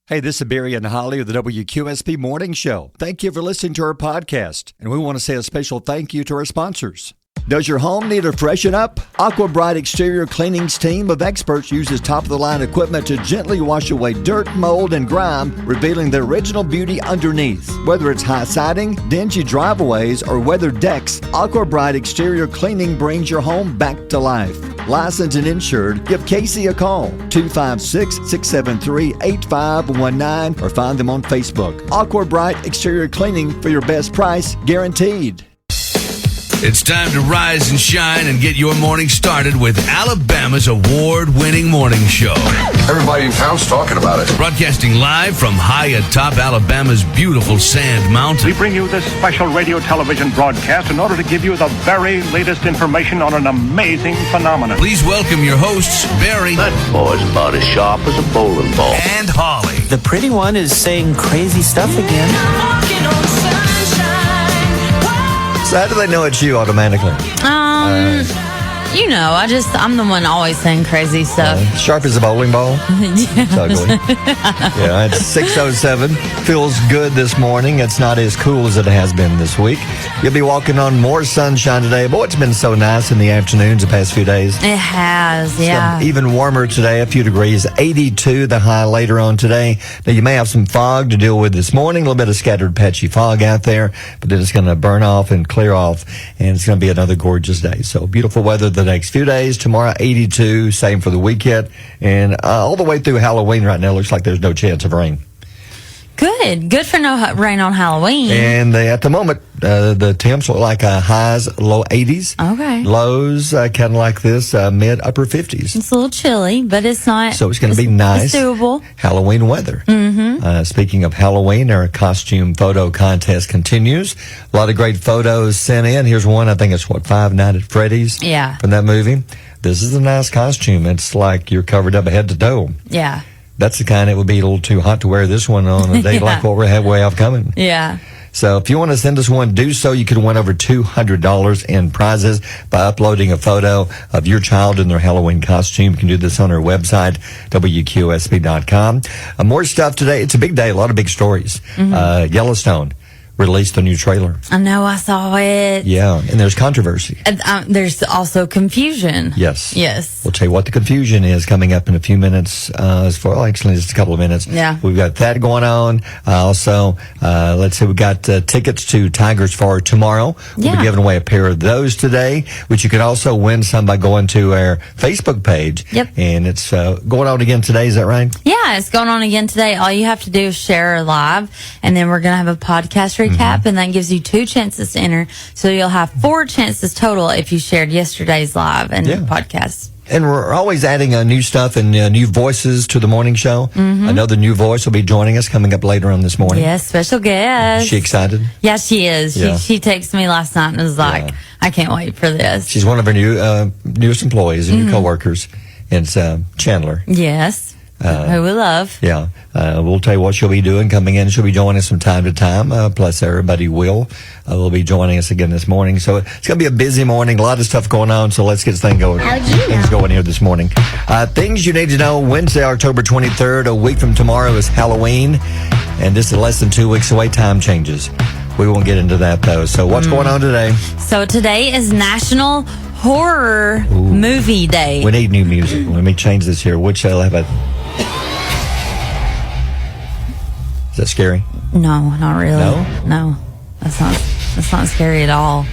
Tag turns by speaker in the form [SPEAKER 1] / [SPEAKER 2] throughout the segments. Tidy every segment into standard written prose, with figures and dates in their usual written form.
[SPEAKER 1] Hey, this is Barry and Holly of the WQSP Morning Show. Thank you for listening to our podcast, and we want to say a special thank you to our sponsors. Does your home need a freshen up? Aqua Bright Exterior Cleaning's team of experts uses top-of-the-line equipment to gently wash away dirt, mold, and grime, revealing the original beauty underneath. Whether it's high siding, dingy driveways, or weathered decks, Aqua Bright Exterior Cleaning brings your home back to life. Licensed and insured, give Casey a call, 256-673-8519, or find them on Facebook. Aqua Bright Exterior Cleaning for your best price, guaranteed.
[SPEAKER 2] It's time to rise and shine and get your morning started with Alabama's award-winning morning show.
[SPEAKER 3] Everybody in town's talking about it.
[SPEAKER 2] Broadcasting live from high atop Alabama's beautiful Sand Mountain.
[SPEAKER 4] We bring you this special radio television broadcast in order to give you the very latest information on an amazing phenomenon.
[SPEAKER 2] Please welcome your hosts, Barry.
[SPEAKER 5] That boy's about as sharp as a bowling ball.
[SPEAKER 2] And Holly.
[SPEAKER 6] The pretty one is saying crazy stuff again.
[SPEAKER 1] So how do they know it's you automatically?
[SPEAKER 7] I'm the one always saying crazy stuff.
[SPEAKER 1] Sharp as a bowling ball?
[SPEAKER 7] Yeah.
[SPEAKER 1] Totally. Yeah, it's 6:07. Feels good this morning. It's not as cool as it has been this week. You'll be walking on more sunshine today. Boy, it's been so nice in the afternoons the past few days.
[SPEAKER 7] It has, yeah.
[SPEAKER 1] Even warmer today, a few degrees. 82 the high later on today. Now, you may have some fog to deal with this morning. A little bit of scattered patchy fog out there, but then it's going to burn off and clear off, and it's going to be another gorgeous day. So beautiful weather the next few days. Tomorrow, 82. Same for the weekend. And all the way through Halloween right now, looks like there's no chance of rain.
[SPEAKER 7] Good for no rain on Halloween.
[SPEAKER 1] And at the moment, the temps look like highs, low 80s.
[SPEAKER 7] Okay.
[SPEAKER 1] Lows, kind of like this, mid, upper 50s.
[SPEAKER 7] It's a little chilly, but it's not.
[SPEAKER 1] So it's going to be nice.
[SPEAKER 7] It's doable.
[SPEAKER 1] Halloween weather. Mm-hmm. Speaking of Halloween, our costume photo contest continues. A lot of great photos sent in. Here's one. I think it's, Five Nights at Freddy's?
[SPEAKER 7] Yeah.
[SPEAKER 1] From that movie. This is a nice costume. It's like you're covered up head to toe.
[SPEAKER 7] Yeah.
[SPEAKER 1] That's the kind that would be a little too hot to wear this one on a day like what we have way off coming.
[SPEAKER 7] Yeah.
[SPEAKER 1] So if you want to send us one, do so. You can win over $200 in prizes by uploading a photo of your child in their Halloween costume. You can do this on our website, WQSB.com. More stuff today. It's a big day. A lot of big stories. Mm-hmm. Yellowstone released a new trailer.
[SPEAKER 7] I know, I saw it.
[SPEAKER 1] Yeah, and there's controversy.
[SPEAKER 7] There's also confusion.
[SPEAKER 1] Yes.
[SPEAKER 7] We'll
[SPEAKER 1] tell you what the confusion is coming up in a few minutes. Actually, just a couple of minutes.
[SPEAKER 7] Yeah.
[SPEAKER 1] We've got that going on. Also, let's see, we've got tickets to Tigers for tomorrow. We'll be giving away a pair of those today, which you can also win some by going to our Facebook page.
[SPEAKER 7] Yep.
[SPEAKER 1] And it's going on again today, is that right?
[SPEAKER 7] Yeah, it's going on again today. All you have to do is share live, and then we're going to have a podcast recap, and that gives you 2 chances to enter. So you'll have 4 chances total if you shared yesterday's live and podcast.
[SPEAKER 1] And we're always adding new stuff and new voices to the morning show. Mm-hmm. Another new voice will be joining us coming up later on this morning.
[SPEAKER 7] Yes, special guest.
[SPEAKER 1] Is she excited?
[SPEAKER 7] Yeah, she is.
[SPEAKER 1] Yeah.
[SPEAKER 7] She texted me last night and was like, I can't wait for this.
[SPEAKER 1] She's one of our newest employees and new coworkers. It's Chandler.
[SPEAKER 7] Yes. Who we love.
[SPEAKER 1] Yeah. We'll tell you what she'll be doing coming in. She'll be joining us from time to time. Plus, everybody will be joining us again this morning. So it's going to be a busy morning. A lot of stuff going on. So let's get this thing going. Things going here this morning. Things you need to know. Wednesday, October 23rd, a week from tomorrow is Halloween. And this is less than 2 weeks away. Time changes. We won't get into that, though. So what's going on today?
[SPEAKER 7] So today is National Horror Movie Day.
[SPEAKER 1] We need new music. Let me change this here. Which I'll have a... Is that scary?
[SPEAKER 7] No, not really.
[SPEAKER 1] No?
[SPEAKER 7] No. That's not scary at all.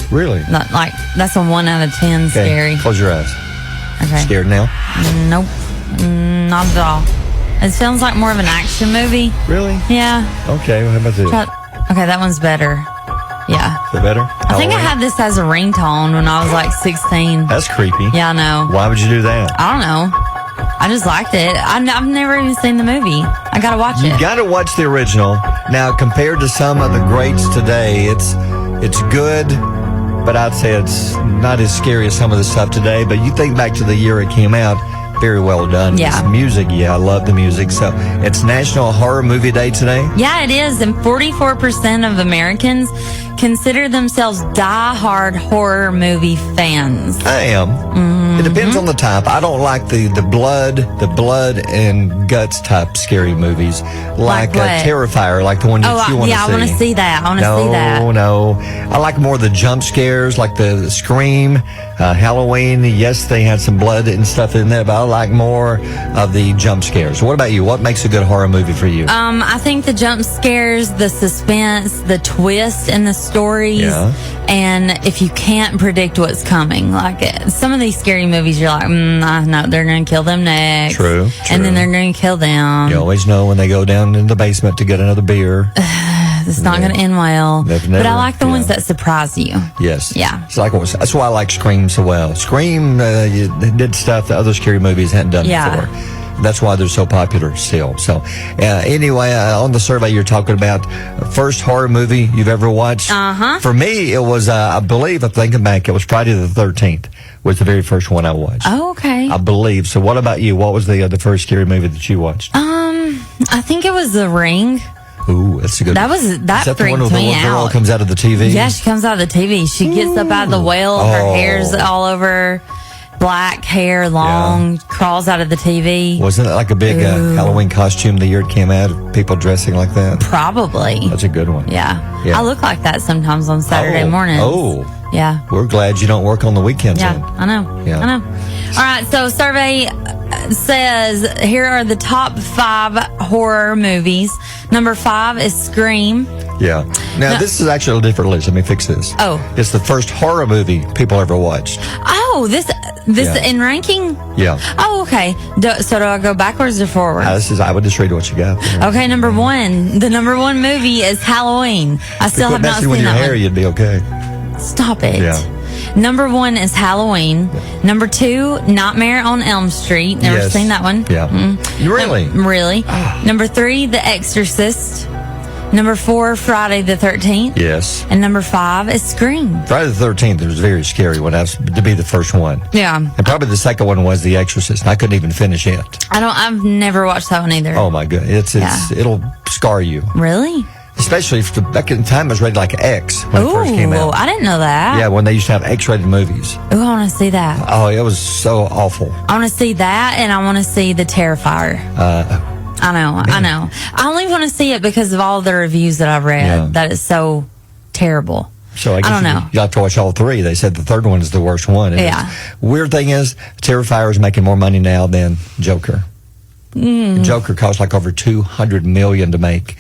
[SPEAKER 1] Really?
[SPEAKER 7] Not like, that's a 1 out of 10 scary.
[SPEAKER 1] Close your eyes.
[SPEAKER 7] Okay.
[SPEAKER 1] Scared now?
[SPEAKER 7] Nope. Not at all. It sounds like more of an action movie.
[SPEAKER 1] Really?
[SPEAKER 7] Yeah.
[SPEAKER 1] Okay, well, how about this?
[SPEAKER 7] Okay, that one's better. Yeah.
[SPEAKER 1] Is that better?
[SPEAKER 7] I think I had this as a ringtone when I was like 16.
[SPEAKER 1] That's creepy.
[SPEAKER 7] Yeah, I know.
[SPEAKER 1] Why would you do that?
[SPEAKER 7] I don't know. I just liked it. I've never even seen the movie. I gotta watch it.
[SPEAKER 1] You gotta watch the original. Now, compared to some of the greats today, it's good, but I'd say it's not as scary as some of the stuff today. But you think back to the year it came out, very well done.
[SPEAKER 7] Yeah.
[SPEAKER 1] It's music, I love the music. So it's National Horror Movie Day today.
[SPEAKER 7] Yeah, it is. And 44% of Americans consider themselves die-hard horror movie fans.
[SPEAKER 1] I am. It depends on the type. I don't like the blood and guts type scary movies, like
[SPEAKER 7] what?
[SPEAKER 1] Terrifier, like the one that you want to see.
[SPEAKER 7] I want to see that. I want to see that.
[SPEAKER 1] No. I like more of the jump scares, like the Scream, Halloween. Yes, they had some blood and stuff in there, but I like more of the jump scares. What about you? What makes a good horror movie for you?
[SPEAKER 7] I think the jump scares, the suspense, the twist in the stories, and if you can't predict what's coming, like some of these scary movies, you're like, I know they're going to kill them next.
[SPEAKER 1] True.
[SPEAKER 7] And then they're going to kill them.
[SPEAKER 1] You always know when they go down in the basement to get another beer.
[SPEAKER 7] It's not going to end well.
[SPEAKER 1] Never,
[SPEAKER 7] but I like the ones that surprise you.
[SPEAKER 1] Yes.
[SPEAKER 7] Yeah.
[SPEAKER 1] It's like that's why I like Scream so well. Scream did stuff that other scary movies hadn't done before. That's why they're so popular still. So, anyway, on the survey you're talking about, first horror movie you've ever watched. For me, it was, I'm thinking back, it was Friday the 13th was the very first one I watched.
[SPEAKER 7] Oh, okay.
[SPEAKER 1] I believe. So, what about you? What was the first scary movie that you watched?
[SPEAKER 7] I think it was The Ring.
[SPEAKER 1] Ooh, that's a good one.
[SPEAKER 7] Is that
[SPEAKER 1] the
[SPEAKER 7] freaked
[SPEAKER 1] one where the
[SPEAKER 7] me
[SPEAKER 1] little girl
[SPEAKER 7] out.
[SPEAKER 1] comes out of the TV?
[SPEAKER 7] Yeah, she comes out of the TV. She gets up out of the well. Her hair's all over. Black hair, long, crawls out of the TV.
[SPEAKER 1] Wasn't it like a big Halloween costume the year it came out? People dressing like that?
[SPEAKER 7] Probably.
[SPEAKER 1] That's a good one.
[SPEAKER 7] Yeah. I look like that sometimes on Saturday mornings.
[SPEAKER 1] Oh.
[SPEAKER 7] Yeah.
[SPEAKER 1] We're glad you don't work on the weekends.
[SPEAKER 7] Yeah,
[SPEAKER 1] then.
[SPEAKER 7] I know.
[SPEAKER 1] Yeah.
[SPEAKER 7] I know. All right, so survey says here are the top 5 horror movies. Number 5 is Scream.
[SPEAKER 1] Yeah. Now, this is actually a different list. Let me fix this.
[SPEAKER 7] Oh.
[SPEAKER 1] It's the first horror movie people ever watched.
[SPEAKER 7] Oh, this in ranking?
[SPEAKER 1] Yeah.
[SPEAKER 7] Oh, okay. So do I go backwards or forwards?
[SPEAKER 1] I would just read what you got.
[SPEAKER 7] Okay, number 1. The number 1 movie is Halloween. I still have not seen
[SPEAKER 1] with your
[SPEAKER 7] that
[SPEAKER 1] hair,
[SPEAKER 7] one.
[SPEAKER 1] you'd be okay.
[SPEAKER 7] Stop it.
[SPEAKER 1] Yeah.
[SPEAKER 7] Number 1 is Halloween. Number 2, Nightmare on Elm Street. Never seen that one.
[SPEAKER 1] Yeah. Really?
[SPEAKER 7] Really. Number 3, The Exorcist. Number 4, Friday the 13th.
[SPEAKER 1] Yes.
[SPEAKER 7] And number 5 is Scream.
[SPEAKER 1] Friday the 13th was a very scary one. To be the first one.
[SPEAKER 7] Yeah.
[SPEAKER 1] And probably the second one was The Exorcist. I couldn't even finish it.
[SPEAKER 7] I've never watched that one either.
[SPEAKER 1] Oh my goodness. It'll scar you.
[SPEAKER 7] Really?
[SPEAKER 1] Especially if back in the time it was rated like X when it first came out.
[SPEAKER 7] I didn't know that.
[SPEAKER 1] Yeah, when they used to have X-rated movies.
[SPEAKER 7] Ooh, I want to see that.
[SPEAKER 1] Oh, it was so awful.
[SPEAKER 7] I want to see that, and I want to see The Terrifier. I know. I only want to see it because of all the reviews that I've read.
[SPEAKER 1] Yeah.
[SPEAKER 7] That is so terrible.
[SPEAKER 1] So I guess
[SPEAKER 7] don't know.
[SPEAKER 1] You have to watch all 3. They said the third one is the worst one. And weird thing is, Terrifier is making more money now than Joker. Joker cost like over $200 million to make.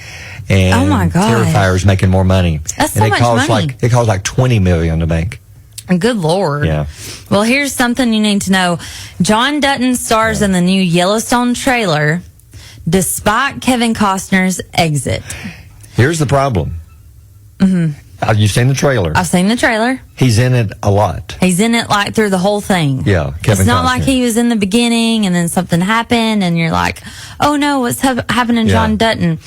[SPEAKER 1] And
[SPEAKER 7] oh my God.
[SPEAKER 1] Terrifier is making more money.
[SPEAKER 7] That's so much money.
[SPEAKER 1] It costs like $20 million to make.
[SPEAKER 7] Good Lord.
[SPEAKER 1] Yeah.
[SPEAKER 7] Well, here's something you need to know. John Dutton stars in the new Yellowstone trailer, despite Kevin Costner's exit.
[SPEAKER 1] Here's the problem. Have you seen the trailer?
[SPEAKER 7] I've seen the trailer.
[SPEAKER 1] He's in it a lot.
[SPEAKER 7] He's in it like through the whole thing.
[SPEAKER 1] Yeah, Kevin
[SPEAKER 7] It's not
[SPEAKER 1] Costner.
[SPEAKER 7] like he was in the beginning and then something happened and you're like, oh no, what's happening to John Dutton?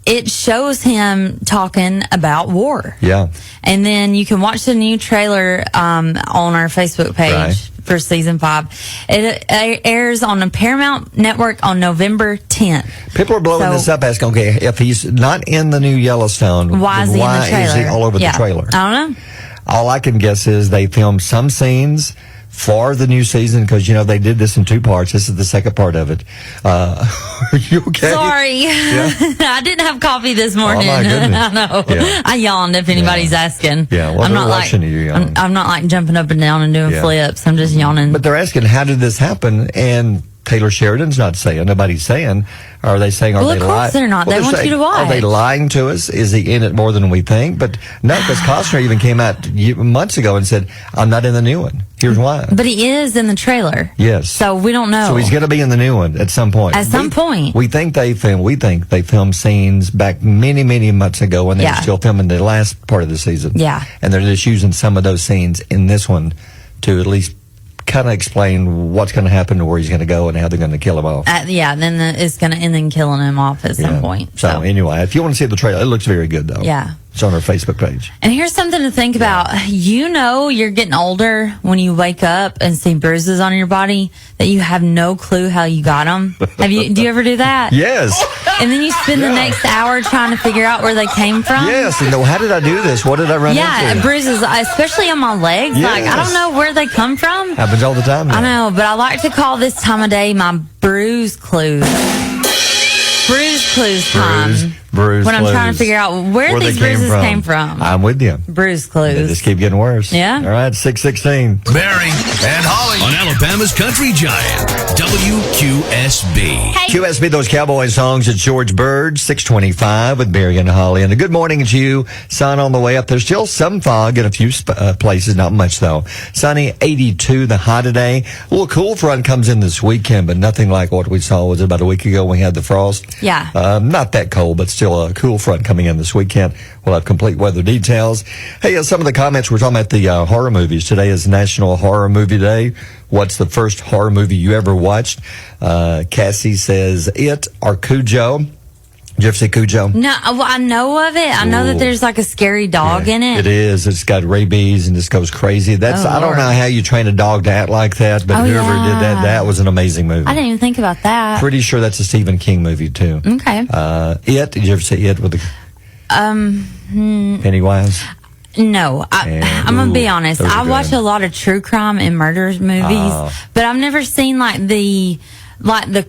[SPEAKER 7] It shows him talking about war.
[SPEAKER 1] Yeah.
[SPEAKER 7] And then you can watch the new trailer on our Facebook page for season 5. It airs on the Paramount Network on November 10th.
[SPEAKER 1] People are blowing this up, asking, okay, if he's not in the new Yellowstone,
[SPEAKER 7] why is he in the trailer?
[SPEAKER 1] Is he all over the trailer?
[SPEAKER 7] I don't know.
[SPEAKER 1] All I can guess is they filmed some scenes for the new season because, they did this in 2 parts. This is the second part of it. Are you okay?
[SPEAKER 7] Sorry.
[SPEAKER 1] Yeah.
[SPEAKER 7] I didn't have coffee this morning.
[SPEAKER 1] Oh, my goodness.
[SPEAKER 7] I know.
[SPEAKER 1] Yeah.
[SPEAKER 7] I yawned if anybody's asking.
[SPEAKER 1] Yeah, well,
[SPEAKER 7] I'm
[SPEAKER 1] they're
[SPEAKER 7] not
[SPEAKER 1] watching you yawn.
[SPEAKER 7] I'm not like jumping up and down and doing flips. I'm just yawning.
[SPEAKER 1] But they're asking, how did this happen? And Taylor Sheridan's not saying. Nobody's saying. Are they saying, are they lying?
[SPEAKER 7] Well, of course they're not. They want you to watch.
[SPEAKER 1] Are they lying to us? Is he in it more than we think? But no, because Costner even came out months ago and said, I'm not in the new one. Here's why.
[SPEAKER 7] But he is in the trailer.
[SPEAKER 1] Yes.
[SPEAKER 7] So we don't know.
[SPEAKER 1] So he's going to be in the new one at some point.
[SPEAKER 7] At some point.
[SPEAKER 1] We think they filmed scenes back many, many months ago when they were still filming the last part of the season.
[SPEAKER 7] Yeah.
[SPEAKER 1] And they're just using some of those scenes in this one to at least kind of explain what's going to happen to where he's going to go and how they're going to kill him off.
[SPEAKER 7] Then it's going to end in killing him off at some point.
[SPEAKER 1] So anyway, if you want to see the trailer, it looks very good though.
[SPEAKER 7] Yeah.
[SPEAKER 1] It's on our Facebook page.
[SPEAKER 7] And here's something to think about. You know you're getting older when you wake up and see bruises on your body that you have no clue how you got them. Do you ever do that?
[SPEAKER 1] Yes.
[SPEAKER 7] And then you spend the next hour trying to figure out where they came from?
[SPEAKER 1] Yes. And how did I do this? What did I run into?
[SPEAKER 7] Bruises, especially on my legs.
[SPEAKER 1] Yes.
[SPEAKER 7] Like, I don't know where they come from.
[SPEAKER 1] Happens all the time.
[SPEAKER 7] I know, but I like to call this time of day my bruise clues. Bruise clues time.
[SPEAKER 1] Bruise
[SPEAKER 7] when I'm
[SPEAKER 1] clues.
[SPEAKER 7] trying to figure out where these bruises came from.
[SPEAKER 1] I'm with you.
[SPEAKER 7] Bruise clues.
[SPEAKER 1] They just keep getting worse.
[SPEAKER 7] Yeah.
[SPEAKER 1] All right, 6:16.
[SPEAKER 2] Barry and Holly on Alabama's Country Giant, WQSB.
[SPEAKER 1] QSB, those cowboy songs at George Bird, 6:25 with Barry and Holly. And a good morning to you. Sun on the way up. There's still some fog in a few places, not much though. Sunny, 82 the high today. A little cool front comes in this weekend, but nothing like what we saw. Was it about a week ago when we had the frost?
[SPEAKER 7] Yeah.
[SPEAKER 1] Not that cold, but still a cool front coming in this weekend. We'll have complete weather details. Hey, some of the comments we're talking about the horror movies. Today is National Horror Movie Day. What's the first horror movie you ever watched? Cassie says It or Cujo. Did you ever see Cujo?
[SPEAKER 7] No, well, I know of it. I know that there's like a scary dog in it.
[SPEAKER 1] It is. It's got rabies and just goes crazy. I don't know how you train a dog to act like that, but whoever did that was an amazing movie.
[SPEAKER 7] I didn't even think about that.
[SPEAKER 1] Pretty sure that's a Stephen King movie too.
[SPEAKER 7] Okay.
[SPEAKER 1] It. Did you ever see It with the Pennywise?
[SPEAKER 7] No, I'm gonna be honest. I watch a lot of true crime and murder movies, but I've never seen like the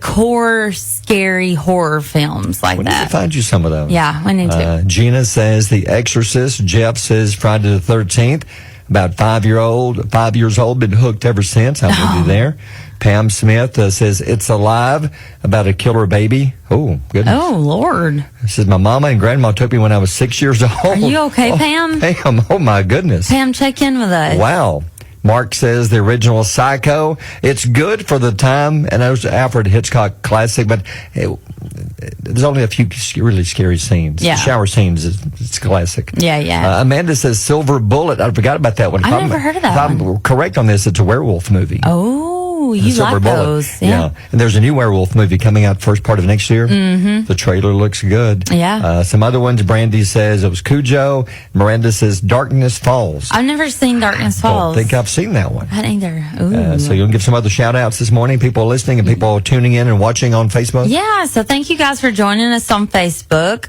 [SPEAKER 7] core scary horror films like
[SPEAKER 1] We
[SPEAKER 7] that.
[SPEAKER 1] need to find you some of those.
[SPEAKER 7] Yeah, we need to.
[SPEAKER 1] Gina says The Exorcist. Jeff says Friday the 13th. About 5 years old, been hooked ever since. I'm with you there. Pam Smith says It's Alive, about a killer baby. Oh, goodness.
[SPEAKER 7] Oh, Lord.
[SPEAKER 1] Says my mama and grandma took me when I was 6 years old.
[SPEAKER 7] Are you okay, Pam?
[SPEAKER 1] Pam, oh my goodness.
[SPEAKER 7] Pam, check in with us.
[SPEAKER 1] Wow. Mark says the original Psycho. It's good for the time, and it was an Alfred Hitchcock classic, but there's only a few really scary scenes.
[SPEAKER 7] Yeah.
[SPEAKER 1] Shower scenes, it's classic.
[SPEAKER 7] Yeah.
[SPEAKER 1] Amanda says Silver Bullet. I forgot about that one.
[SPEAKER 7] I've never heard of that
[SPEAKER 1] If I'm correct on this, it's a werewolf movie.
[SPEAKER 7] Oh, you
[SPEAKER 1] Silver
[SPEAKER 7] like
[SPEAKER 1] Bullet.
[SPEAKER 7] those.
[SPEAKER 1] Yeah. And there's a new werewolf movie coming out first part of next year. Mm-hmm. The trailer looks good.
[SPEAKER 7] Yeah.
[SPEAKER 1] Some other ones, Brandy says it was Cujo. Miranda says Darkness Falls.
[SPEAKER 7] I've never seen Darkness Falls.
[SPEAKER 1] Don't think I've seen that one.
[SPEAKER 7] I didn't either. Ooh.
[SPEAKER 1] So you'll give some other shout outs this morning, people listening and people tuning in and watching on Facebook?
[SPEAKER 7] Yeah, so thank you guys for joining us on Facebook.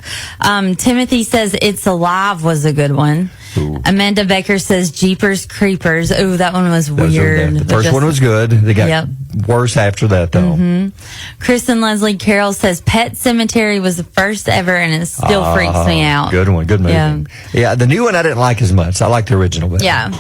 [SPEAKER 7] Timothy says It's Alive was a good one.
[SPEAKER 1] Ooh.
[SPEAKER 7] Amanda Baker says Jeepers Creepers. Ooh, that one was weird.
[SPEAKER 1] The first one was good. They got worse after that, though.
[SPEAKER 7] Mm-hmm. Chris and Leslie Carroll says Pet Cemetery was the first ever, and it still freaks me out.
[SPEAKER 1] Good one. Good movie. Yeah, the new one I didn't like as much. I liked the original better.
[SPEAKER 7] Yeah.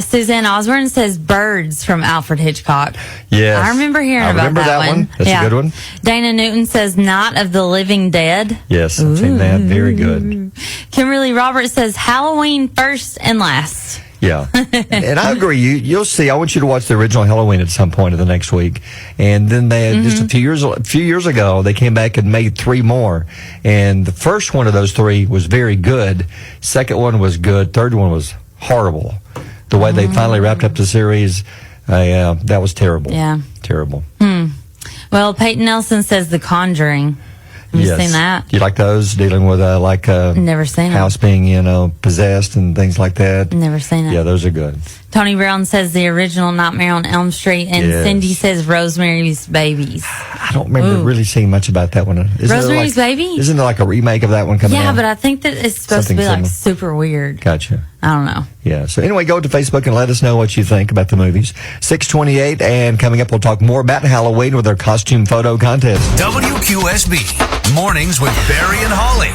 [SPEAKER 7] Suzanne Osborne says Birds from Alfred Hitchcock.
[SPEAKER 1] Yes.
[SPEAKER 7] I remember hearing about that one.
[SPEAKER 1] That's a good one.
[SPEAKER 7] Dana Newton says Night of the Living Dead.
[SPEAKER 1] Yes, I've seen that. Very good.
[SPEAKER 7] Kimberly Roberts says Halloween first and last.
[SPEAKER 1] Yeah. And I agree. You'll see. I want you to watch the original Halloween at some point of the next week. And then they just a few years ago, they came back and made 3 more. And the first one of those 3 was very good. Second one was good. Third one was horrible. The way they finally wrapped up the series, that was terrible.
[SPEAKER 7] Yeah.
[SPEAKER 1] Terrible.
[SPEAKER 7] Well, Peyton Nelson says The Conjuring. Have you seen that?
[SPEAKER 1] You like those, dealing with
[SPEAKER 7] Never seen
[SPEAKER 1] house being, possessed and things like that?
[SPEAKER 7] Never seen it.
[SPEAKER 1] Yeah, those are good.
[SPEAKER 7] Tony Brown says the original Nightmare on Elm Street, and Cindy says Rosemary's Babies.
[SPEAKER 1] I don't remember really seeing much about that one.
[SPEAKER 7] Rosemary's Baby?
[SPEAKER 1] Isn't there like a remake of that one coming out?
[SPEAKER 7] Yeah, but I think that it's supposed to be like super weird.
[SPEAKER 1] Gotcha.
[SPEAKER 7] I don't know.
[SPEAKER 1] Yeah. So anyway, go to Facebook and let us know what you think about the movies. 6:28, and coming up, we'll talk more about Halloween with our costume photo contest.
[SPEAKER 2] WQSB Mornings with Barry and Holly.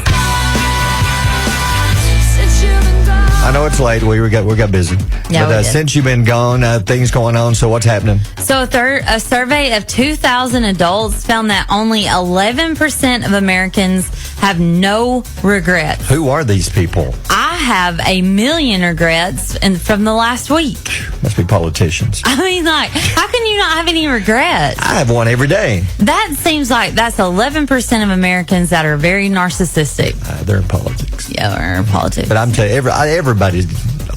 [SPEAKER 1] I know it's late. We got busy.
[SPEAKER 7] Yeah,
[SPEAKER 1] but since you've been gone, things going on. So what's happening?
[SPEAKER 7] So a survey of 2,000 adults found that only 11% of Americans have no regrets.
[SPEAKER 1] Who are these people?
[SPEAKER 7] I have 1 million regrets from the last week.
[SPEAKER 1] Must be politicians.
[SPEAKER 7] I mean, like, how can you not have any regrets?
[SPEAKER 1] I have one every day.
[SPEAKER 7] That seems like that's 11% of Americans that are very narcissistic.
[SPEAKER 1] They're in politics.
[SPEAKER 7] Yeah, they're in politics.
[SPEAKER 1] But I'm telling you,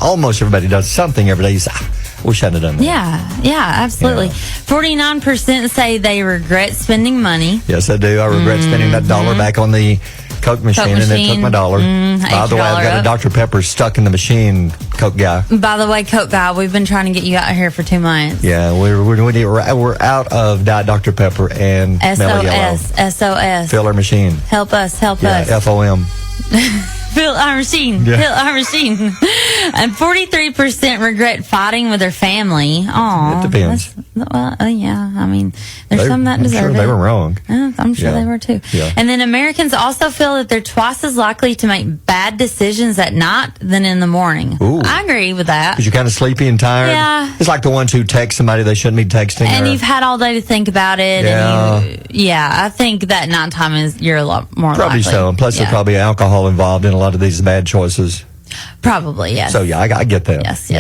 [SPEAKER 1] almost everybody does something every day. You say, wish I'd have done that.
[SPEAKER 7] Yeah, absolutely.
[SPEAKER 1] Yeah.
[SPEAKER 7] 49% say they regret spending money.
[SPEAKER 1] Yes, I do. I regret spending that $1 back on the Coke machine, and it took my dollar. By the way, I've got a Dr. Pepper stuck in the machine, Coke guy.
[SPEAKER 7] By the way, Coke guy, we've been trying to get you out here for 2 months.
[SPEAKER 1] Yeah, we're out of Diet Dr. Pepper and Mellow Yellow.
[SPEAKER 7] SOS.
[SPEAKER 1] Fill our machine.
[SPEAKER 7] Help us.
[SPEAKER 1] FOM.
[SPEAKER 7] Fill our machine.
[SPEAKER 1] Yeah.
[SPEAKER 7] Fill our machine. And 43% regret fighting with their family. Oh,
[SPEAKER 1] it depends.
[SPEAKER 7] Yeah. I mean, there's some that deserve
[SPEAKER 1] it. They were wrong.
[SPEAKER 7] I'm sure they were too.
[SPEAKER 1] Yeah.
[SPEAKER 7] And then Americans also feel that they're twice as likely to make bad decisions at night than in the morning.
[SPEAKER 1] Ooh.
[SPEAKER 7] I agree with that.
[SPEAKER 1] Because you're kind of sleepy and tired.
[SPEAKER 7] Yeah.
[SPEAKER 1] It's like the ones who text somebody they shouldn't be texting.
[SPEAKER 7] And you've had all day to think about it.
[SPEAKER 1] Yeah.
[SPEAKER 7] And I think that nighttime you're a lot more
[SPEAKER 1] probably
[SPEAKER 7] likely.
[SPEAKER 1] so. And plus, there's probably alcohol involved in a lot of these bad choices.
[SPEAKER 7] Probably, yes.
[SPEAKER 1] So, I get that.
[SPEAKER 7] Yes.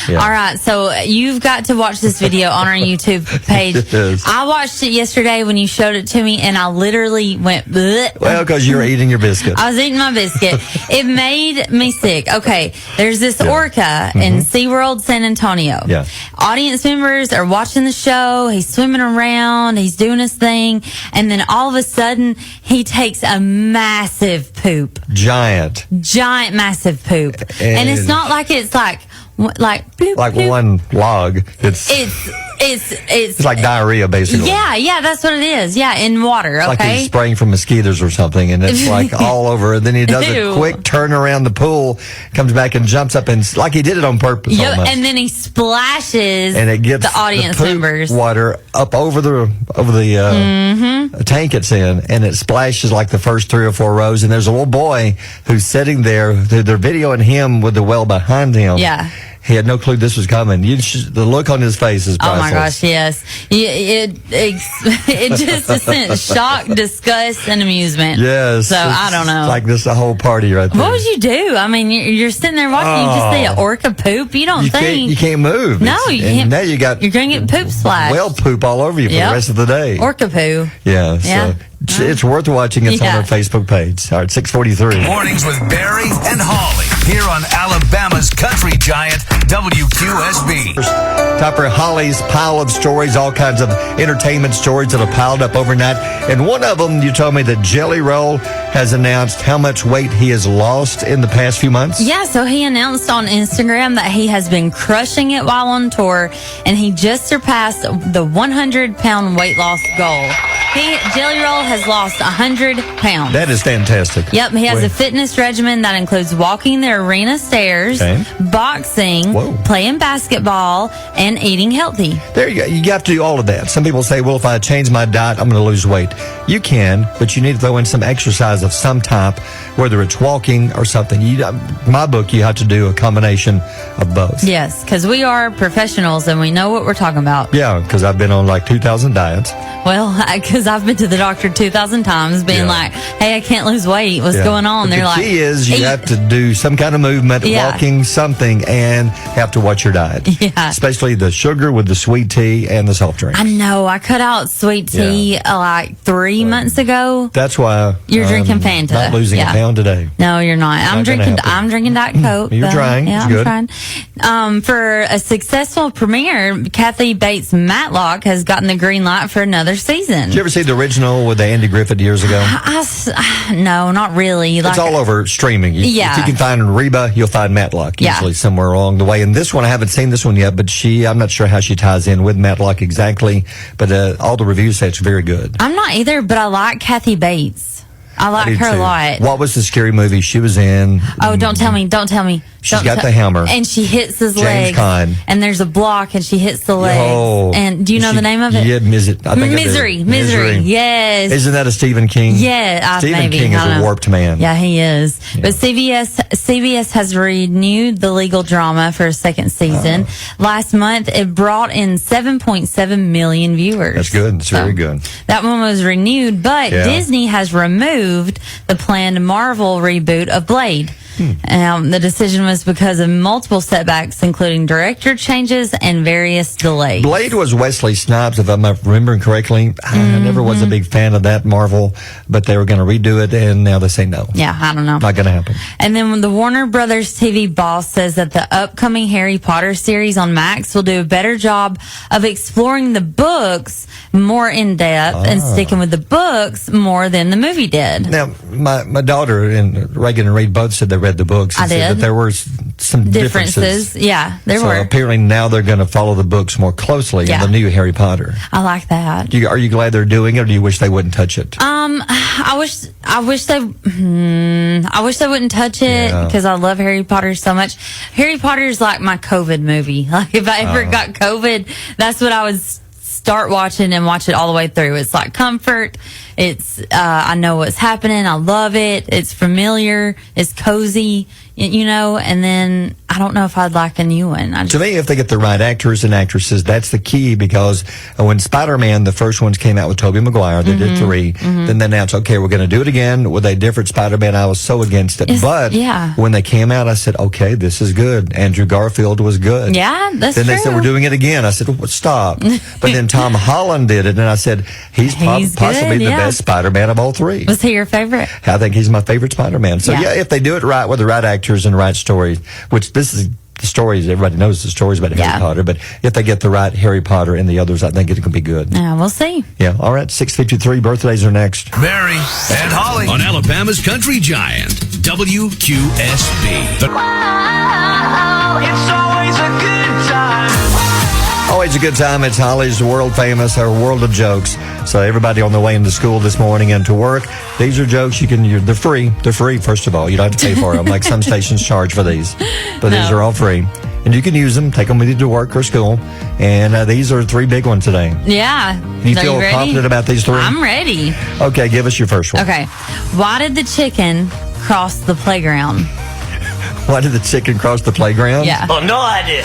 [SPEAKER 1] Yeah.
[SPEAKER 7] All right, so you've got to watch this video on our YouTube page.
[SPEAKER 1] Yes.
[SPEAKER 7] I watched it yesterday when you showed it to me, and I literally went, bleh.
[SPEAKER 1] Well, because you were eating your biscuit.
[SPEAKER 7] I was eating my biscuit. It made me sick. Okay, there's this orca in SeaWorld San Antonio.
[SPEAKER 1] Yeah.
[SPEAKER 7] Audience members are watching the show. He's swimming around. He's doing his thing. And then all of a sudden, he takes a massive poop.
[SPEAKER 1] Giant,
[SPEAKER 7] Massive poop. And it's not like it's like bloop,
[SPEAKER 1] like
[SPEAKER 7] bloop.
[SPEAKER 1] one log. It's like diarrhea, basically.
[SPEAKER 7] Yeah, that's what it is. Yeah, in water, okay?
[SPEAKER 1] Like he's spraying from mosquitoes or something, and it's like all over. And then he does a quick turn around the pool, comes back and jumps up, and like he did it on purpose.
[SPEAKER 7] Yep,
[SPEAKER 1] almost.
[SPEAKER 7] and then he splashes
[SPEAKER 1] and it gets
[SPEAKER 7] the audience
[SPEAKER 1] the poop
[SPEAKER 7] members
[SPEAKER 1] water up over the tank it's in, and it splashes like the first 3 or 4 rows. And there's a little boy who's sitting there. They're videoing him with the well behind him.
[SPEAKER 7] Yeah.
[SPEAKER 1] He had no clue this was coming. The look on his face is priceless.
[SPEAKER 7] Oh my gosh, yes. It just sent shock, disgust, and amusement.
[SPEAKER 1] Yes.
[SPEAKER 7] So I don't know.
[SPEAKER 1] It's like this a whole party right there.
[SPEAKER 7] What would you do? I mean, you're sitting there watching. You just see an orca poop. You don't think
[SPEAKER 1] you can't move.
[SPEAKER 7] No, you can't.
[SPEAKER 1] And now you're going
[SPEAKER 7] to get poop splashed.
[SPEAKER 1] Whale poop all over you for the rest of the day.
[SPEAKER 7] Orca poo.
[SPEAKER 1] Yeah. So it's worth watching. It's on our Facebook page. All right, 6:43.
[SPEAKER 2] Mornings with Barry and Holly here on Alabama's country giant WQSB.
[SPEAKER 1] Time for Holly's pile of stories, all kinds of entertainment stories that have piled up overnight. And one of them, you told me that Jelly Roll has announced how much weight he has lost in the past few months.
[SPEAKER 7] Yeah, so he announced on Instagram that he has been crushing it while on tour, and he just surpassed the 100-pound weight loss goal. Jelly Roll has lost 100 pounds.
[SPEAKER 1] That is fantastic.
[SPEAKER 7] Yep, he has a fitness regimen that includes walking the arena stairs, boxing, playing basketball, and eating healthy.
[SPEAKER 1] There you go. You have to do all of that. Some people say, well, if I change my diet, I'm going to lose weight. You can, but you need to throw in some exercise of some type, whether it's walking or something. My book, you have to do a combination of both.
[SPEAKER 7] Yes, because we are professionals and we know what we're talking about.
[SPEAKER 1] Yeah, because I've been on like 2,000 diets.
[SPEAKER 7] Well, because I've been to the doctor 2,000 times being like, hey, I can't lose weight. What's going on?
[SPEAKER 1] But
[SPEAKER 7] They're
[SPEAKER 1] the key is you have to do some kind of movement, walking, something, and have to watch your diet. Yeah. Especially the sugar with the sweet tea and the soft drink.
[SPEAKER 7] I know. I cut out sweet tea like 3 months ago.
[SPEAKER 1] That's why
[SPEAKER 7] you're drinking Fanta.
[SPEAKER 1] Not losing a pound today.
[SPEAKER 7] No, you're not. I'm drinking Diet Coke.
[SPEAKER 1] You're trying.
[SPEAKER 7] Yeah,
[SPEAKER 1] good.
[SPEAKER 7] I'm trying. For a successful premiere, Kathy Bates Matlock has gotten the green light for another season.
[SPEAKER 1] Did you ever see the original with Andy Griffith years ago?
[SPEAKER 7] No, not really.
[SPEAKER 1] It's all over streaming. If you can find Reba, you'll find Matlock usually somewhere along the way. And this one, I haven't seen this one yet, but I'm not sure how she ties in with Matlock exactly. But all the reviews say it's very good.
[SPEAKER 7] I'm not either, but I like Kathy Bates. I like her a lot.
[SPEAKER 1] What was the scary movie she was in?
[SPEAKER 7] Oh, don't tell me.
[SPEAKER 1] She's got the hammer.
[SPEAKER 7] And she hits his
[SPEAKER 1] James
[SPEAKER 7] leg.
[SPEAKER 1] Caan.
[SPEAKER 7] And there's a block and she hits the leg.
[SPEAKER 1] Oh.
[SPEAKER 7] And do you know the name of it?
[SPEAKER 1] Yeah, I think
[SPEAKER 7] Misery. Yes.
[SPEAKER 1] Isn't that a Stephen King?
[SPEAKER 7] Yeah,
[SPEAKER 1] Stephen King is a warped man.
[SPEAKER 7] Yeah, he is. Yeah. But CBS has renewed the legal drama for a second season. Last month, it brought in 7.7 million viewers.
[SPEAKER 1] That's good. It's very good.
[SPEAKER 7] That one was renewed, but Disney has removed the planned Marvel reboot of Blade. The decision was because of multiple setbacks, including director changes and various delays.
[SPEAKER 1] Blade was Wesley Snipes, if I'm remembering correctly. I never was a big fan of that Marvel, but they were going to redo it, and now they say no.
[SPEAKER 7] Yeah, I don't know.
[SPEAKER 1] Not going to happen.
[SPEAKER 7] And then when the Warner Brothers TV boss says that the upcoming Harry Potter series on Max will do a better job of exploring the books more in depth and sticking with the books more than the movie did.
[SPEAKER 1] Now, my daughter and Reagan and Reed both said they read the books and
[SPEAKER 7] I
[SPEAKER 1] said
[SPEAKER 7] did.
[SPEAKER 1] that there were some differences.
[SPEAKER 7] Yeah, there
[SPEAKER 1] so
[SPEAKER 7] were.
[SPEAKER 1] apparently now they're going to follow the books more closely in the new Harry Potter.
[SPEAKER 7] I like that.
[SPEAKER 1] Are you glad they're doing it, or do you wish they wouldn't touch it?
[SPEAKER 7] I wish they wouldn't touch it because I love Harry Potter so much. Harry Potter is like my COVID movie. Like if I ever got COVID, that's what I would start watching and watch it all the way through. It's like comfort. It's I know what's happening. I love it. It's familiar. It's cozy. And then I don't know if I'd like a new one.
[SPEAKER 1] To me, if they get the right actors and actresses, that's the key, because when Spider-Man, the first ones came out with Tobey Maguire, they did 3, then they announced, okay, we're going to do it again with a different Spider-Man. I was so against it. But when they came out, I said, okay, this is good. Andrew Garfield was good.
[SPEAKER 7] Yeah, that's
[SPEAKER 1] Then
[SPEAKER 7] true.
[SPEAKER 1] they said, we're doing it again. I said, well, stop. But then Tom Holland did it, and I said, he's possibly
[SPEAKER 7] good,
[SPEAKER 1] the best Spider-Man of all 3.
[SPEAKER 7] Was he your favorite?
[SPEAKER 1] I think he's my favorite Spider-Man. So, if they do it right with the right actors and the right story, which this is the stories, everybody knows the stories about Harry Potter, but if they get the right Harry Potter and the others, I think it can be good.
[SPEAKER 7] Yeah, we'll see.
[SPEAKER 1] Yeah, all right, 6:53, birthdays are next.
[SPEAKER 2] Barry and Holly on Alabama's Country Giant, WQSB.
[SPEAKER 6] Wow, it's always a good time.
[SPEAKER 1] Always a good time. It's Holly's world famous, her world of jokes. So everybody on the way into school this morning and to work, these are jokes they're free. They're free, first of all. You don't have to pay for them. Like some stations charge for these. But these are all free. And you can use them, take them with you to work or school. And these are 3 big ones today.
[SPEAKER 7] Yeah.
[SPEAKER 1] You feel confident about these 3?
[SPEAKER 7] I'm ready.
[SPEAKER 1] Okay, give us your first one.
[SPEAKER 7] Okay. Why did the chicken cross the playground?
[SPEAKER 1] Why did the chicken cross the playground?
[SPEAKER 7] Yeah.
[SPEAKER 6] Oh, no idea.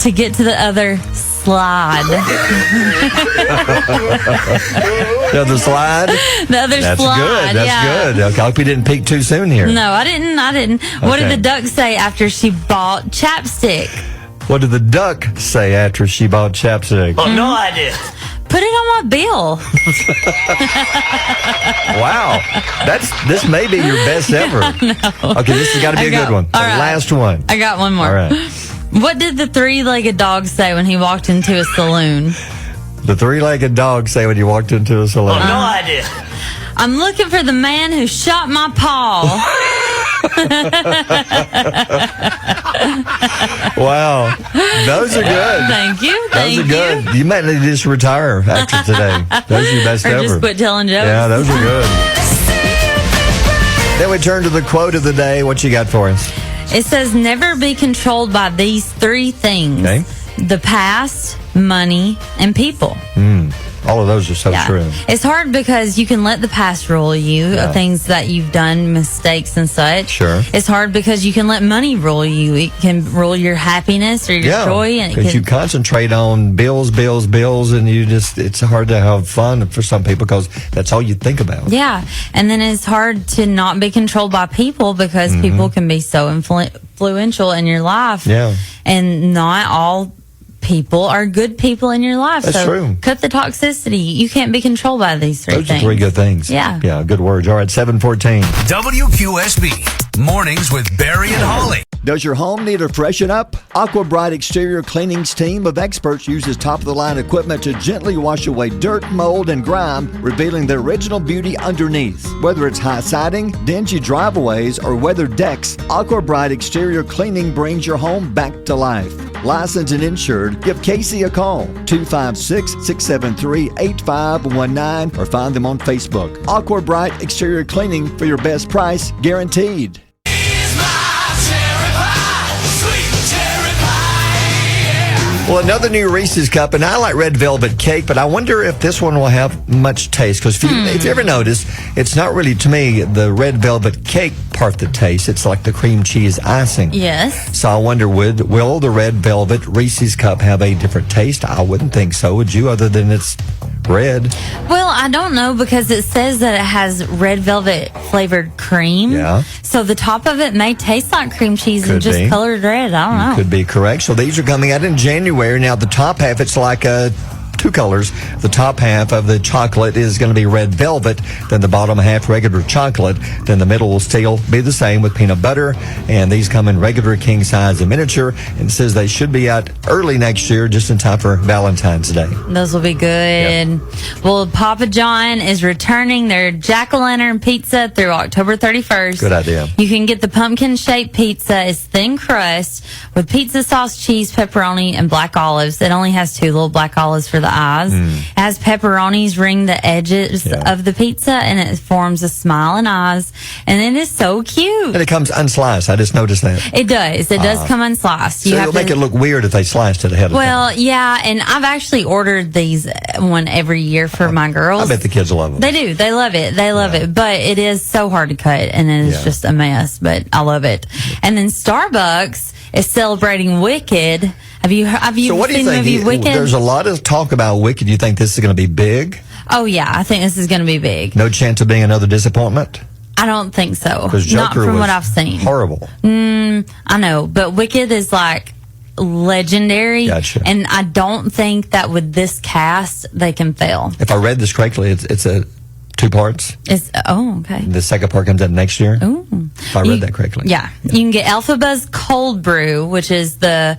[SPEAKER 7] To get to the other slide.
[SPEAKER 1] The other slide?
[SPEAKER 7] The other
[SPEAKER 1] That's
[SPEAKER 7] slide.
[SPEAKER 1] good. That's good. Okay, I hope you didn't peek too soon here.
[SPEAKER 7] No, I didn't. What did the duck say after she bought chapstick?
[SPEAKER 1] What did the duck say after she bought chapstick?
[SPEAKER 6] Oh, no idea.
[SPEAKER 7] Put it on my bill.
[SPEAKER 1] Wow. This may be your best ever. Okay, this has got to be a good one. The last one.
[SPEAKER 7] I got one more.
[SPEAKER 1] All right.
[SPEAKER 7] What did the 3-legged dog say when he walked into a saloon?
[SPEAKER 1] The 3-legged dog say when you walked into a salon.
[SPEAKER 6] Oh, no idea.
[SPEAKER 7] I'm looking for the man who shot my paw.
[SPEAKER 1] Wow. Those are good.
[SPEAKER 7] Thank you.
[SPEAKER 1] Those are good. You might need to just retire after today. Those are your best
[SPEAKER 7] Or
[SPEAKER 1] ever.
[SPEAKER 7] just quit telling jokes.
[SPEAKER 1] Yeah, those are good. Then we turn to the quote of the day. What you got for us?
[SPEAKER 7] It says, never be controlled by these 3 things.
[SPEAKER 1] Okay.
[SPEAKER 7] The past, money, and people.
[SPEAKER 1] All of those are so true.
[SPEAKER 7] It's hard because you can let the past rule you, of things that you've done, mistakes and such.
[SPEAKER 1] Sure.
[SPEAKER 7] It's hard because you can let money rule you. It can rule your happiness or your joy. And
[SPEAKER 1] because you concentrate on bills, and it's hard to have fun for some people because that's all you think about.
[SPEAKER 7] Yeah. And then it's hard to not be controlled by people because people can be so influential in your life.
[SPEAKER 1] Yeah.
[SPEAKER 7] And not all people are good people in your life.
[SPEAKER 1] That's
[SPEAKER 7] so
[SPEAKER 1] true.
[SPEAKER 7] Cut the toxicity. You can't be controlled by these 3
[SPEAKER 1] Those
[SPEAKER 7] things.
[SPEAKER 1] are 3 good things.
[SPEAKER 7] Yeah.
[SPEAKER 1] Yeah, good words. All right, 7:14.
[SPEAKER 2] WQSB, mornings with Barry and Holly.
[SPEAKER 1] Does your home need a freshen up? Aqua Bright Exterior Cleaning's team of experts uses top-of-the-line equipment to gently wash away dirt, mold, and grime, revealing the original beauty underneath. Whether it's high siding, dingy driveways, or weathered decks, Aqua Bright Exterior Cleaning brings your home back to life. Licensed and insured, give Casey a call, 256-673-8519, or find them on Facebook. Aqua Bright Exterior Cleaning for your best price, guaranteed. Well, another new Reese's cup, and I like red velvet cake, but I wonder if this one will have much taste. Because if you ever notice, it's not really, to me, the red velvet cake part that tastes. It's like the cream cheese icing.
[SPEAKER 7] Yes.
[SPEAKER 1] So I wonder, will the red velvet Reese's cup have a different taste? I wouldn't think so. Would you, other than it's red?
[SPEAKER 7] Well, I don't know because it says that it has red velvet flavored cream.
[SPEAKER 1] Yeah.
[SPEAKER 7] So the top of it may taste like cream cheese and just colored red. I don't know.
[SPEAKER 1] Could be correct. So these are coming out in January. Now, the top half, it's like two colors. The top half of the chocolate is going to be red velvet, then the bottom half regular chocolate, then the middle will still be the same with peanut butter, and these come in regular, king size, and miniature, and it says they should be out early next year, just in time for Valentine's Day.
[SPEAKER 7] Those will be good.
[SPEAKER 1] Yeah.
[SPEAKER 7] Well, Papa John is returning their jack-o'-lantern pizza through October 31st.
[SPEAKER 1] Good idea.
[SPEAKER 7] You can get the pumpkin-shaped pizza. It's thin crust with pizza sauce, cheese, pepperoni, and black olives. It only has 2 little black olives for the eyes. It has pepperonis ring the edges of the pizza, and it forms a smile and eyes, and it is so cute.
[SPEAKER 1] And it comes unsliced. I just noticed that.
[SPEAKER 7] It does. It does come unsliced.
[SPEAKER 1] So it'll make it look weird if they sliced it ahead of time.
[SPEAKER 7] Well, yeah, and I've actually ordered these one every year for my girls.
[SPEAKER 1] I bet the kids love them.
[SPEAKER 7] They do. They love it. They love it. But it is so hard to cut, and it is just a mess, but I love it. And then Starbucks is celebrating Wicked. Have you
[SPEAKER 1] So what do you
[SPEAKER 7] seen the movie
[SPEAKER 1] think?
[SPEAKER 7] Wicked?
[SPEAKER 1] There's a lot of talk about Wicked. Do you think this is going to be big?
[SPEAKER 7] Oh, yeah. I think this is going to be big.
[SPEAKER 1] No chance of being another disappointment?
[SPEAKER 7] I don't think so.
[SPEAKER 1] Because
[SPEAKER 7] Not
[SPEAKER 1] Joker
[SPEAKER 7] from
[SPEAKER 1] was
[SPEAKER 7] what I've seen.
[SPEAKER 1] horrible.
[SPEAKER 7] I know, but Wicked is like legendary.
[SPEAKER 1] Gotcha.
[SPEAKER 7] And I don't think that with this cast, they can fail.
[SPEAKER 1] If I read this correctly, it's a 2 parts.
[SPEAKER 7] Okay.
[SPEAKER 1] The second part comes out next year.
[SPEAKER 7] Ooh.
[SPEAKER 1] If I read that correctly.
[SPEAKER 7] Yeah. You can get Elphaba's Cold Brew, which is the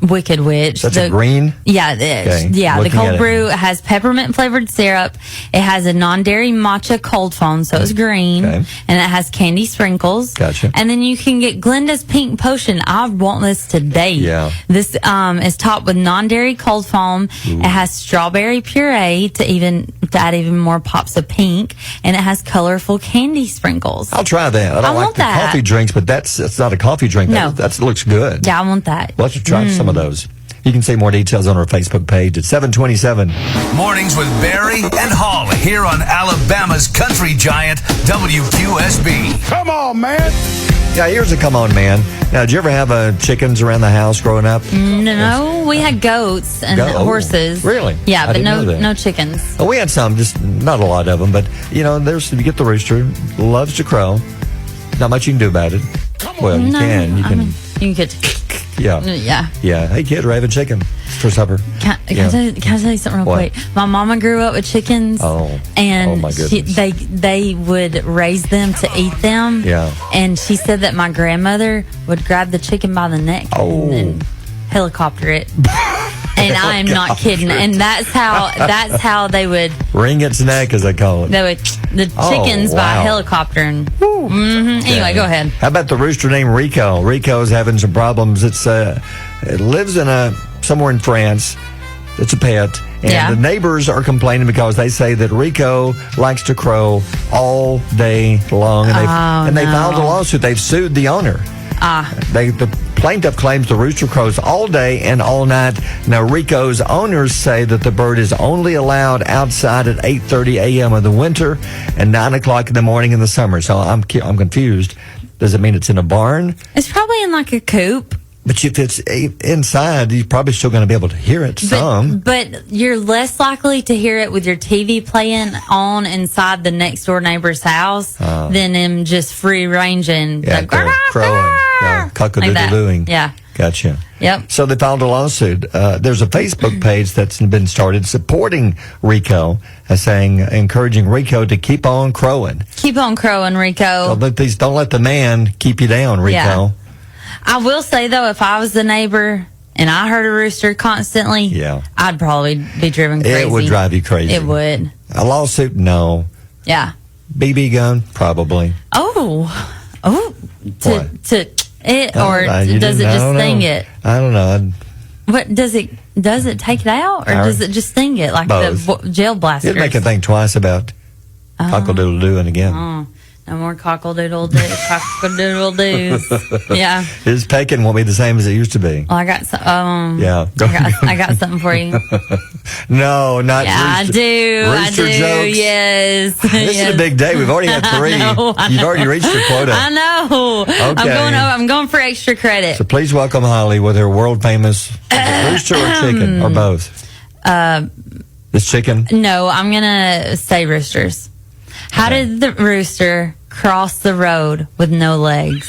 [SPEAKER 7] Wicked Witch.
[SPEAKER 1] That's a green?
[SPEAKER 7] Yeah. The
[SPEAKER 1] Looking
[SPEAKER 7] cold
[SPEAKER 1] at
[SPEAKER 7] brew has peppermint flavored syrup. It has a non-dairy matcha cold foam, so it's green.
[SPEAKER 1] Okay.
[SPEAKER 7] And it has candy sprinkles.
[SPEAKER 1] Gotcha.
[SPEAKER 7] And then you can get Glenda's Pink Potion. I want this today.
[SPEAKER 1] Yeah.
[SPEAKER 7] This is topped with non-dairy cold foam. It has strawberry puree to add even more pops of pink, and it has colorful candy sprinkles.
[SPEAKER 1] I'll try that. I don't like
[SPEAKER 7] want
[SPEAKER 1] the
[SPEAKER 7] that.
[SPEAKER 1] coffee drinks, but it's not a coffee drink.
[SPEAKER 7] No.
[SPEAKER 1] That looks good.
[SPEAKER 7] Yeah, I want that.
[SPEAKER 1] We'll have to try some of those. You can see more details on our Facebook page at 727.
[SPEAKER 2] Mornings with Barry and Holly here on Alabama's country giant WQSB.
[SPEAKER 4] Come on, man.
[SPEAKER 1] Yeah, here's a come on, man. Now, did you ever have chickens around the house growing up?
[SPEAKER 7] No, we had goats and horses.
[SPEAKER 1] Really?
[SPEAKER 7] Yeah,
[SPEAKER 1] I
[SPEAKER 7] but
[SPEAKER 1] didn't know that.
[SPEAKER 7] no chickens.
[SPEAKER 1] Well, we had some, just not a lot of them. But, you get the rooster, loves to crow. Not much you can do about it. Well, you can.
[SPEAKER 7] You can get.
[SPEAKER 1] Yeah.
[SPEAKER 7] Yeah.
[SPEAKER 1] Hey, kid, we're having chicken for supper.
[SPEAKER 7] Can I tell you something real
[SPEAKER 1] What?
[SPEAKER 7] quick? My mama grew up with chickens. And
[SPEAKER 1] my goodness.
[SPEAKER 7] they would raise them to eat them.
[SPEAKER 1] Yeah.
[SPEAKER 7] And she said that my grandmother would grab the chicken by the neck and helicopter it. And I am not kidding. And that's how they would
[SPEAKER 1] Wring its neck, as they call it.
[SPEAKER 7] the chickens by helicopter. And anyway, go ahead.
[SPEAKER 1] How about the rooster named Rico? Rico's having some problems. It lives in somewhere in France. It's a pet. And the neighbors are complaining because they say that Rico likes to crow all day long. And they filed a lawsuit. They've sued the owner. The plaintiff claims the rooster crows all day and all night. Now, Rico's owners say that the bird is only allowed outside at 8:30 a.m. in the winter and 9 o'clock in the morning in the summer. So I'm confused. Does it mean it's in a barn?
[SPEAKER 7] It's probably in like a coop.
[SPEAKER 1] But if it's inside, you're probably still going to be able to hear it some.
[SPEAKER 7] But you're less likely to hear it with your TV playing on inside the next door neighbor's house than him just free ranging.
[SPEAKER 1] Yeah, crowing. Cock-a-doodle-dooing.
[SPEAKER 7] Yeah.
[SPEAKER 1] Gotcha.
[SPEAKER 7] Yep.
[SPEAKER 1] So they filed a lawsuit. There's a Facebook page that's been started supporting Rico, encouraging Rico to keep on crowing.
[SPEAKER 7] Keep on crowing, Rico.
[SPEAKER 1] Don't let the man keep you down, Rico.
[SPEAKER 7] Yeah. I will say, though, if I was the neighbor and I heard a rooster constantly, I'd probably be driven crazy.
[SPEAKER 1] It would drive you crazy.
[SPEAKER 7] It would.
[SPEAKER 1] A lawsuit? No.
[SPEAKER 7] Yeah.
[SPEAKER 1] BB gun? Probably.
[SPEAKER 7] Does it just sting it?
[SPEAKER 1] I don't know.
[SPEAKER 7] What does it take it out, or does it just sting it like
[SPEAKER 1] both.
[SPEAKER 7] the jail blasters?
[SPEAKER 1] You'd make a think twice about cock-a-doodle-dooing again.
[SPEAKER 7] No, No more cockle-doodle-doos. Yeah.
[SPEAKER 1] His pecan won't be the same as it used to be.
[SPEAKER 7] Well, I got some.
[SPEAKER 1] Yeah.
[SPEAKER 7] I got something for you.
[SPEAKER 1] No, not
[SPEAKER 7] Yeah,
[SPEAKER 1] rooster.
[SPEAKER 7] I do.
[SPEAKER 1] Rooster jokes?
[SPEAKER 7] Yes.
[SPEAKER 1] This is a big day. We've already had 3.
[SPEAKER 7] I
[SPEAKER 1] You've already reached your quota.
[SPEAKER 7] I know.
[SPEAKER 1] Okay.
[SPEAKER 7] I'm going for extra credit.
[SPEAKER 1] So please welcome Holly with her world famous rooster or chicken or both. It's chicken.
[SPEAKER 7] No, I'm gonna say roosters. How did the rooster cross the road with no legs?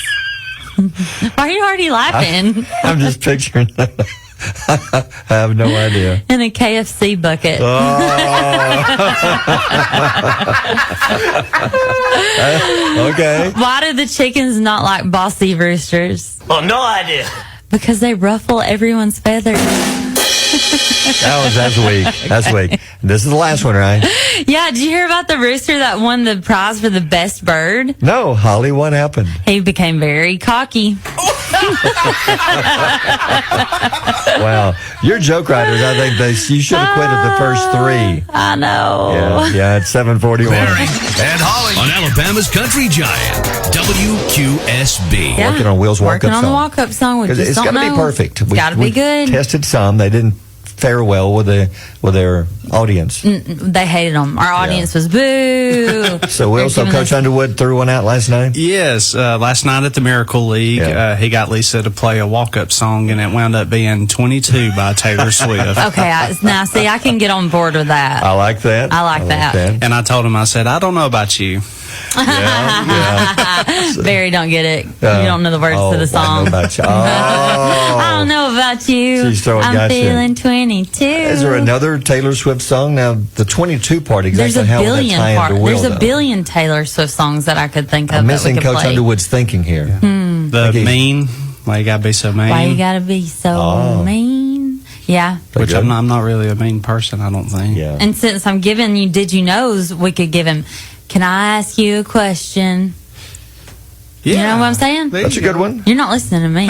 [SPEAKER 7] Why are you already laughing?
[SPEAKER 1] I'm just picturing that. I have no idea.
[SPEAKER 7] In a KFC bucket.
[SPEAKER 1] Okay.
[SPEAKER 7] Why do the chickens not like bossy roosters?
[SPEAKER 5] Oh, no idea.
[SPEAKER 7] Because they ruffle everyone's feathers.
[SPEAKER 1] That's weak. That's weak. This is the last one, right?
[SPEAKER 7] Yeah, did you hear about the rooster that won the prize for the best bird?
[SPEAKER 1] No, Holly, what happened?
[SPEAKER 7] He became very cocky.
[SPEAKER 1] Wow. You're joke writers. I think you should have quitted the first 3.
[SPEAKER 7] I know.
[SPEAKER 1] Yeah, it's 7:41.
[SPEAKER 2] Barry and Holly on Alabama's Country Giant, WQSB.
[SPEAKER 7] Yeah.
[SPEAKER 1] Working on Will's walk-up
[SPEAKER 7] Working on the
[SPEAKER 1] song.
[SPEAKER 7] walk-up song. We just
[SPEAKER 1] It's
[SPEAKER 7] don't
[SPEAKER 1] got to
[SPEAKER 7] know.
[SPEAKER 1] be perfect.
[SPEAKER 7] It's got to be
[SPEAKER 1] we
[SPEAKER 7] good.
[SPEAKER 1] Tested some. They didn't fare well with their audience.
[SPEAKER 7] They hated them. Our audience was boo.
[SPEAKER 1] So Will,
[SPEAKER 7] They're giving
[SPEAKER 1] Coach
[SPEAKER 7] us-
[SPEAKER 1] Underwood threw one out last night?
[SPEAKER 8] Yes, last night at the Miracle League,
[SPEAKER 1] Yeah.
[SPEAKER 8] he got Lisa to play a walk-up song, and it wound up being 22 by Taylor Swift.
[SPEAKER 7] Okay, now see, I can get on board with that.
[SPEAKER 1] I like that.
[SPEAKER 7] I like that.
[SPEAKER 8] And I told him, I said, I don't know about you.
[SPEAKER 7] Barry don't get it. You don't know the words to the song.
[SPEAKER 1] I know about you.
[SPEAKER 7] I don't know about you.
[SPEAKER 1] She's throwing
[SPEAKER 7] I'm
[SPEAKER 1] gotcha.
[SPEAKER 7] feeling 22.
[SPEAKER 1] Is there another Taylor Swift song? Now, the 22 part,
[SPEAKER 7] There's
[SPEAKER 1] exactly
[SPEAKER 7] a
[SPEAKER 1] how would that
[SPEAKER 7] billion
[SPEAKER 1] tie into Will,
[SPEAKER 7] There's a
[SPEAKER 1] though?
[SPEAKER 7] billion Taylor Swift songs that I could think of.
[SPEAKER 1] I'm
[SPEAKER 7] that we
[SPEAKER 1] missing
[SPEAKER 7] could
[SPEAKER 1] Coach
[SPEAKER 7] play.
[SPEAKER 1] Underwood's thinking here.
[SPEAKER 8] The
[SPEAKER 1] Okay.
[SPEAKER 8] mean, why you gotta be so mean?
[SPEAKER 7] Why you gotta be so mean? Yeah.
[SPEAKER 8] Which I'm not really a mean person, I don't think.
[SPEAKER 1] Yeah.
[SPEAKER 7] And since I'm giving you Did You Knows, we could give him, can I ask you a question?
[SPEAKER 8] Yeah.
[SPEAKER 7] You know what I'm saying?
[SPEAKER 1] That's a good one.
[SPEAKER 7] You're not listening to me.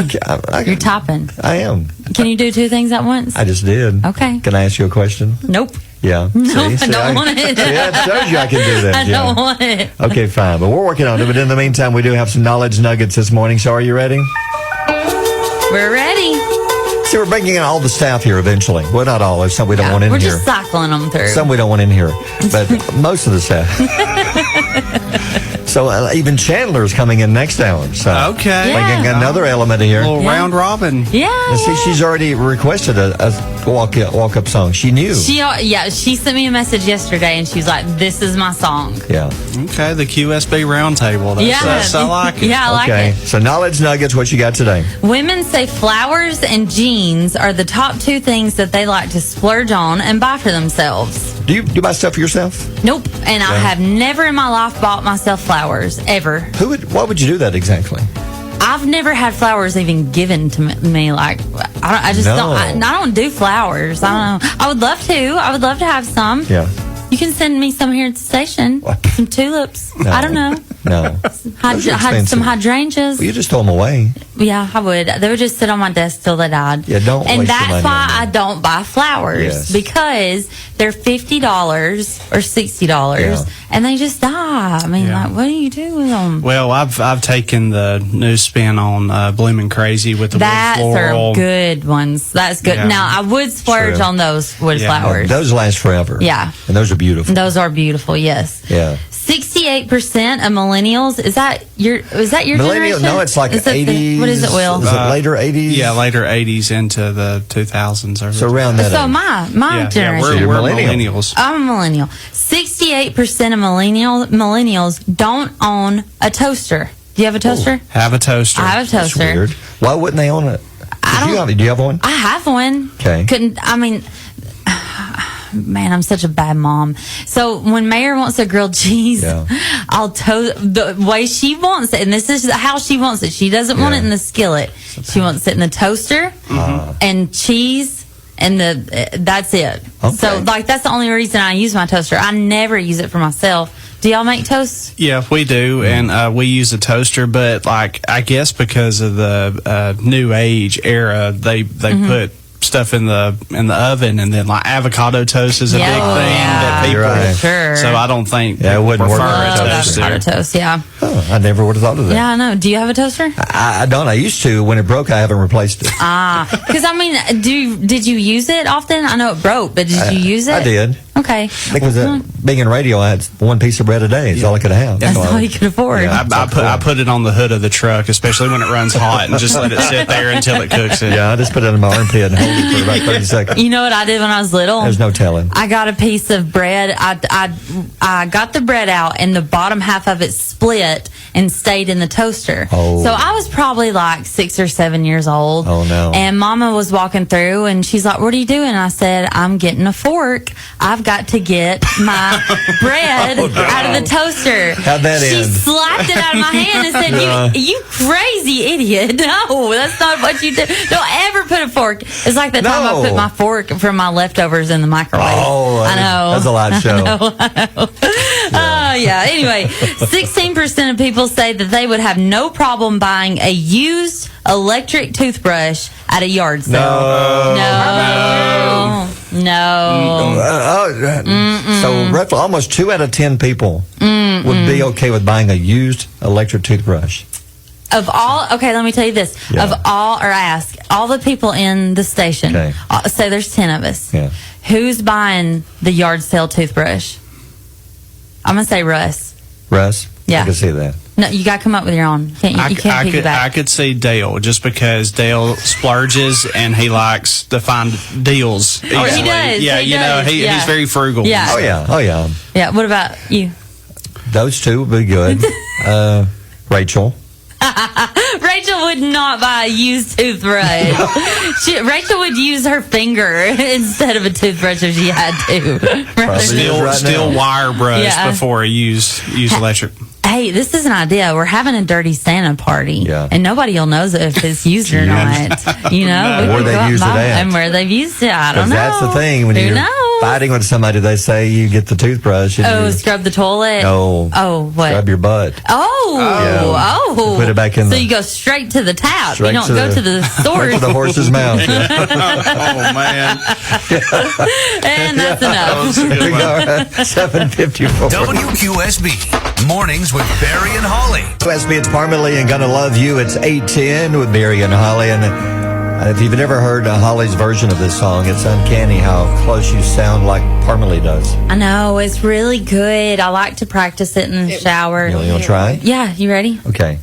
[SPEAKER 1] I
[SPEAKER 7] You're typing.
[SPEAKER 1] I am.
[SPEAKER 7] Can you do 2 things at once?
[SPEAKER 1] I just did.
[SPEAKER 7] Okay.
[SPEAKER 1] Can I ask you a question?
[SPEAKER 7] Nope.
[SPEAKER 1] Yeah.
[SPEAKER 7] No, I don't want it.
[SPEAKER 1] See, that shows you I can do that.
[SPEAKER 7] I
[SPEAKER 1] yeah.
[SPEAKER 7] don't want it.
[SPEAKER 1] Okay, fine. But we're working on it. But in the meantime, we do have some knowledge nuggets this morning. So are you ready?
[SPEAKER 7] We're ready.
[SPEAKER 1] See, we're bringing in all the staff here eventually. Well, not all. There's some we don't want in
[SPEAKER 7] We're
[SPEAKER 1] here.
[SPEAKER 7] just cycling them through.
[SPEAKER 1] Some we don't want in here. But most of the staff. So even Chandler's coming in next hour. So
[SPEAKER 8] Okay.
[SPEAKER 1] bringing another element here.
[SPEAKER 8] A little round robin.
[SPEAKER 7] Yeah.
[SPEAKER 1] And see, she's already requested a walk-up song. She knew.
[SPEAKER 7] She sent me a message yesterday and she was like, this is my song.
[SPEAKER 1] Yeah.
[SPEAKER 8] Okay, the QSB roundtable. That's I like it.
[SPEAKER 7] Yeah, I like
[SPEAKER 1] Okay.
[SPEAKER 7] it.
[SPEAKER 1] So knowledge nuggets, what you got today?
[SPEAKER 7] Women say flowers and jeans are the top 2 things that they like to splurge on and buy for themselves.
[SPEAKER 1] Do you buy stuff for yourself?
[SPEAKER 7] Nope. And I have never in my life bought myself flowers, ever.
[SPEAKER 1] Why would you do that exactly?
[SPEAKER 7] I've never had flowers even given to me. Like, I just
[SPEAKER 1] No.
[SPEAKER 7] don't. I don't do flowers. I don't know. I would love to. I would love to have some.
[SPEAKER 1] Yeah.
[SPEAKER 7] You can send me some here at the station. Some tulips.
[SPEAKER 1] No.
[SPEAKER 7] I don't know.
[SPEAKER 1] No. Those are expensive.
[SPEAKER 7] Some hydrangeas.
[SPEAKER 1] Well, you just throw them away.
[SPEAKER 7] Yeah, I would. They would just sit on my desk till they died.
[SPEAKER 1] Yeah, don't
[SPEAKER 7] And
[SPEAKER 1] waste your
[SPEAKER 7] that's
[SPEAKER 1] money
[SPEAKER 7] why
[SPEAKER 1] on them.
[SPEAKER 7] I don't buy flowers.
[SPEAKER 1] Yes.
[SPEAKER 7] Because they're $50 or $60
[SPEAKER 1] Yeah.
[SPEAKER 7] and they just die. I mean,
[SPEAKER 8] Yeah.
[SPEAKER 7] like, what do you do with them?
[SPEAKER 8] Well, I've taken the new spin on Bloomin' Crazy with the
[SPEAKER 7] That's
[SPEAKER 8] wood floral.
[SPEAKER 7] are good ones. That's good.
[SPEAKER 8] Yeah.
[SPEAKER 7] Now, I would splurge
[SPEAKER 1] True.
[SPEAKER 7] on those wood
[SPEAKER 8] Yeah.
[SPEAKER 7] flowers.
[SPEAKER 1] Those last forever.
[SPEAKER 7] Yeah.
[SPEAKER 1] And those are beautiful.
[SPEAKER 7] Those are beautiful, yes.
[SPEAKER 1] Yeah.
[SPEAKER 7] 68% of millennials, is that your
[SPEAKER 1] Millennial?
[SPEAKER 7] generation?
[SPEAKER 1] No, it's like
[SPEAKER 7] Is that
[SPEAKER 1] 80s.
[SPEAKER 7] what is it, Will?
[SPEAKER 1] Is it later 80s?
[SPEAKER 8] Yeah, later 80s into the 2000s.
[SPEAKER 1] So around that
[SPEAKER 7] So
[SPEAKER 1] age.
[SPEAKER 7] my
[SPEAKER 8] yeah,
[SPEAKER 7] generation.
[SPEAKER 1] You're
[SPEAKER 8] we're
[SPEAKER 1] millennial.
[SPEAKER 8] millennials.
[SPEAKER 7] I'm a millennial. 68% of millennials don't own a toaster. Do you have a toaster?
[SPEAKER 8] Have a toaster.
[SPEAKER 7] I have a
[SPEAKER 1] That's
[SPEAKER 7] toaster.
[SPEAKER 1] weird. Why wouldn't they own it? Do you have one?
[SPEAKER 7] I have one.
[SPEAKER 1] Okay.
[SPEAKER 7] Man, I'm such a bad mom. So when Mayor wants a grilled cheese,
[SPEAKER 1] Yeah.
[SPEAKER 7] I'll toast the way she wants it, and this is how she wants it. She doesn't want
[SPEAKER 1] Yeah.
[SPEAKER 7] it in the skillet. She wants it in the toaster and cheese, and that's it.
[SPEAKER 1] Okay.
[SPEAKER 7] So like that's the only reason I use my toaster. I never use it for myself. Do y'all make toast?
[SPEAKER 8] Yeah, we do, and we use a toaster. But like, I guess because of the new age era, they put stuff in the oven, and then like avocado toast is a big thing that people.
[SPEAKER 1] Right.
[SPEAKER 7] Sure.
[SPEAKER 8] So I don't think
[SPEAKER 1] Yeah, it wouldn't work
[SPEAKER 8] prefer
[SPEAKER 1] with
[SPEAKER 8] a
[SPEAKER 1] a
[SPEAKER 8] toaster.
[SPEAKER 7] Avocado toast, yeah.
[SPEAKER 1] Oh, I never would have thought of that.
[SPEAKER 7] Yeah, I know. Do you have a toaster?
[SPEAKER 1] I don't. I used to. When it broke, I haven't replaced it.
[SPEAKER 7] Because I mean, did you use it often? I know it broke, but did you use it?
[SPEAKER 1] I did.
[SPEAKER 7] Okay.
[SPEAKER 1] Because being in radio, I had one piece of bread a day. It's all I could have.
[SPEAKER 7] That's
[SPEAKER 1] So
[SPEAKER 7] all you could afford.
[SPEAKER 1] Yeah.
[SPEAKER 8] I put it on the hood of the truck, especially when it runs hot, and just let it sit there until it cooks it.
[SPEAKER 1] Yeah, I just put it in my armpit and hold it for about 30 seconds.
[SPEAKER 7] You know what I did when I was little?
[SPEAKER 1] There's no telling.
[SPEAKER 7] I got a piece of bread. I got the bread out, and the bottom half of it split and stayed in the toaster.
[SPEAKER 1] Oh.
[SPEAKER 7] So I was probably like 6 or 7 years old.
[SPEAKER 1] Oh, no.
[SPEAKER 7] And Mama was walking through, and she's like, "What are you doing?" I said, "I'm getting a fork. I've got to get my bread out of the toaster."
[SPEAKER 1] How'd that
[SPEAKER 7] she
[SPEAKER 1] end?
[SPEAKER 7] slapped it out of my hand and said, "You crazy idiot! No, that's not what you do. Don't ever put a fork." It's like the time I put my fork from my leftovers in the microwave.
[SPEAKER 1] Oh,
[SPEAKER 7] I know.
[SPEAKER 1] That's a live show.
[SPEAKER 7] Oh, yeah. Anyway, 16% of people say that they would have no problem buying a used electric toothbrush at a yard sale. No.
[SPEAKER 1] So roughly almost 2 out of 10 people would be okay with buying a used electric toothbrush.
[SPEAKER 7] Of all, okay, let me tell you this.
[SPEAKER 1] Yeah.
[SPEAKER 7] Of all, or ask all the people in the station,
[SPEAKER 1] Okay.
[SPEAKER 7] Say there's 10 of us.
[SPEAKER 1] Yeah.
[SPEAKER 7] Who's buying the yard sale toothbrush? I'm going to say Russ.
[SPEAKER 1] Russ?
[SPEAKER 7] Yeah.
[SPEAKER 1] I can see that.
[SPEAKER 7] No, you got to come up with your own. You can't piggyback.
[SPEAKER 8] I could see Dale, just because Dale splurges and he likes to find deals.
[SPEAKER 7] Oh, he
[SPEAKER 8] easily.
[SPEAKER 7] does.
[SPEAKER 8] Yeah,
[SPEAKER 7] He does.
[SPEAKER 8] he's very frugal.
[SPEAKER 7] Yeah.
[SPEAKER 1] Oh, yeah. Oh, yeah.
[SPEAKER 7] Yeah, what about you?
[SPEAKER 1] Those two would be good. Rachel.
[SPEAKER 7] Rachel would not buy a used toothbrush. Rachel would use her finger instead of a toothbrush if she had to.
[SPEAKER 1] Probably.
[SPEAKER 8] Still wire brush
[SPEAKER 7] Yeah.
[SPEAKER 8] before use electric.
[SPEAKER 7] Hey, this is an idea. We're having a dirty Santa party,
[SPEAKER 1] Yeah.
[SPEAKER 7] and nobody will know if it's used or not. You know,
[SPEAKER 1] Where
[SPEAKER 7] we can
[SPEAKER 1] they've
[SPEAKER 7] go out
[SPEAKER 1] used
[SPEAKER 7] and buy
[SPEAKER 1] it at.
[SPEAKER 7] and where they've used it. I don't know.
[SPEAKER 1] That's the thing. When
[SPEAKER 7] Who
[SPEAKER 1] you're
[SPEAKER 7] knows?
[SPEAKER 1] fighting with somebody, they say you get the toothbrush. And
[SPEAKER 7] Oh,
[SPEAKER 1] you,
[SPEAKER 7] scrub the toilet.
[SPEAKER 1] No.
[SPEAKER 7] Oh, what?
[SPEAKER 1] Scrub your butt.
[SPEAKER 7] Oh.
[SPEAKER 1] Put it back in
[SPEAKER 7] So
[SPEAKER 1] the-
[SPEAKER 7] you go straight to the tap.
[SPEAKER 1] Straight
[SPEAKER 7] You don't
[SPEAKER 1] to
[SPEAKER 7] go
[SPEAKER 1] the-
[SPEAKER 7] to the
[SPEAKER 1] Right
[SPEAKER 7] source.
[SPEAKER 1] to the horse's mouth. Yeah.
[SPEAKER 8] Oh man,
[SPEAKER 7] And that's enough.
[SPEAKER 1] All right. 7:54.
[SPEAKER 2] WQSB Mornings with Barry and Holly.
[SPEAKER 1] WQSB, it's Parmalee and Gonna Love You. It's 8:10 with Barry and Holly. And if you've never heard Holly's version of this song, it's uncanny how close you sound like Parmalee does.
[SPEAKER 7] I know. It's really good. I like to practice it in the shower.
[SPEAKER 1] You want to try it?
[SPEAKER 7] Yeah, you ready?
[SPEAKER 1] Okay.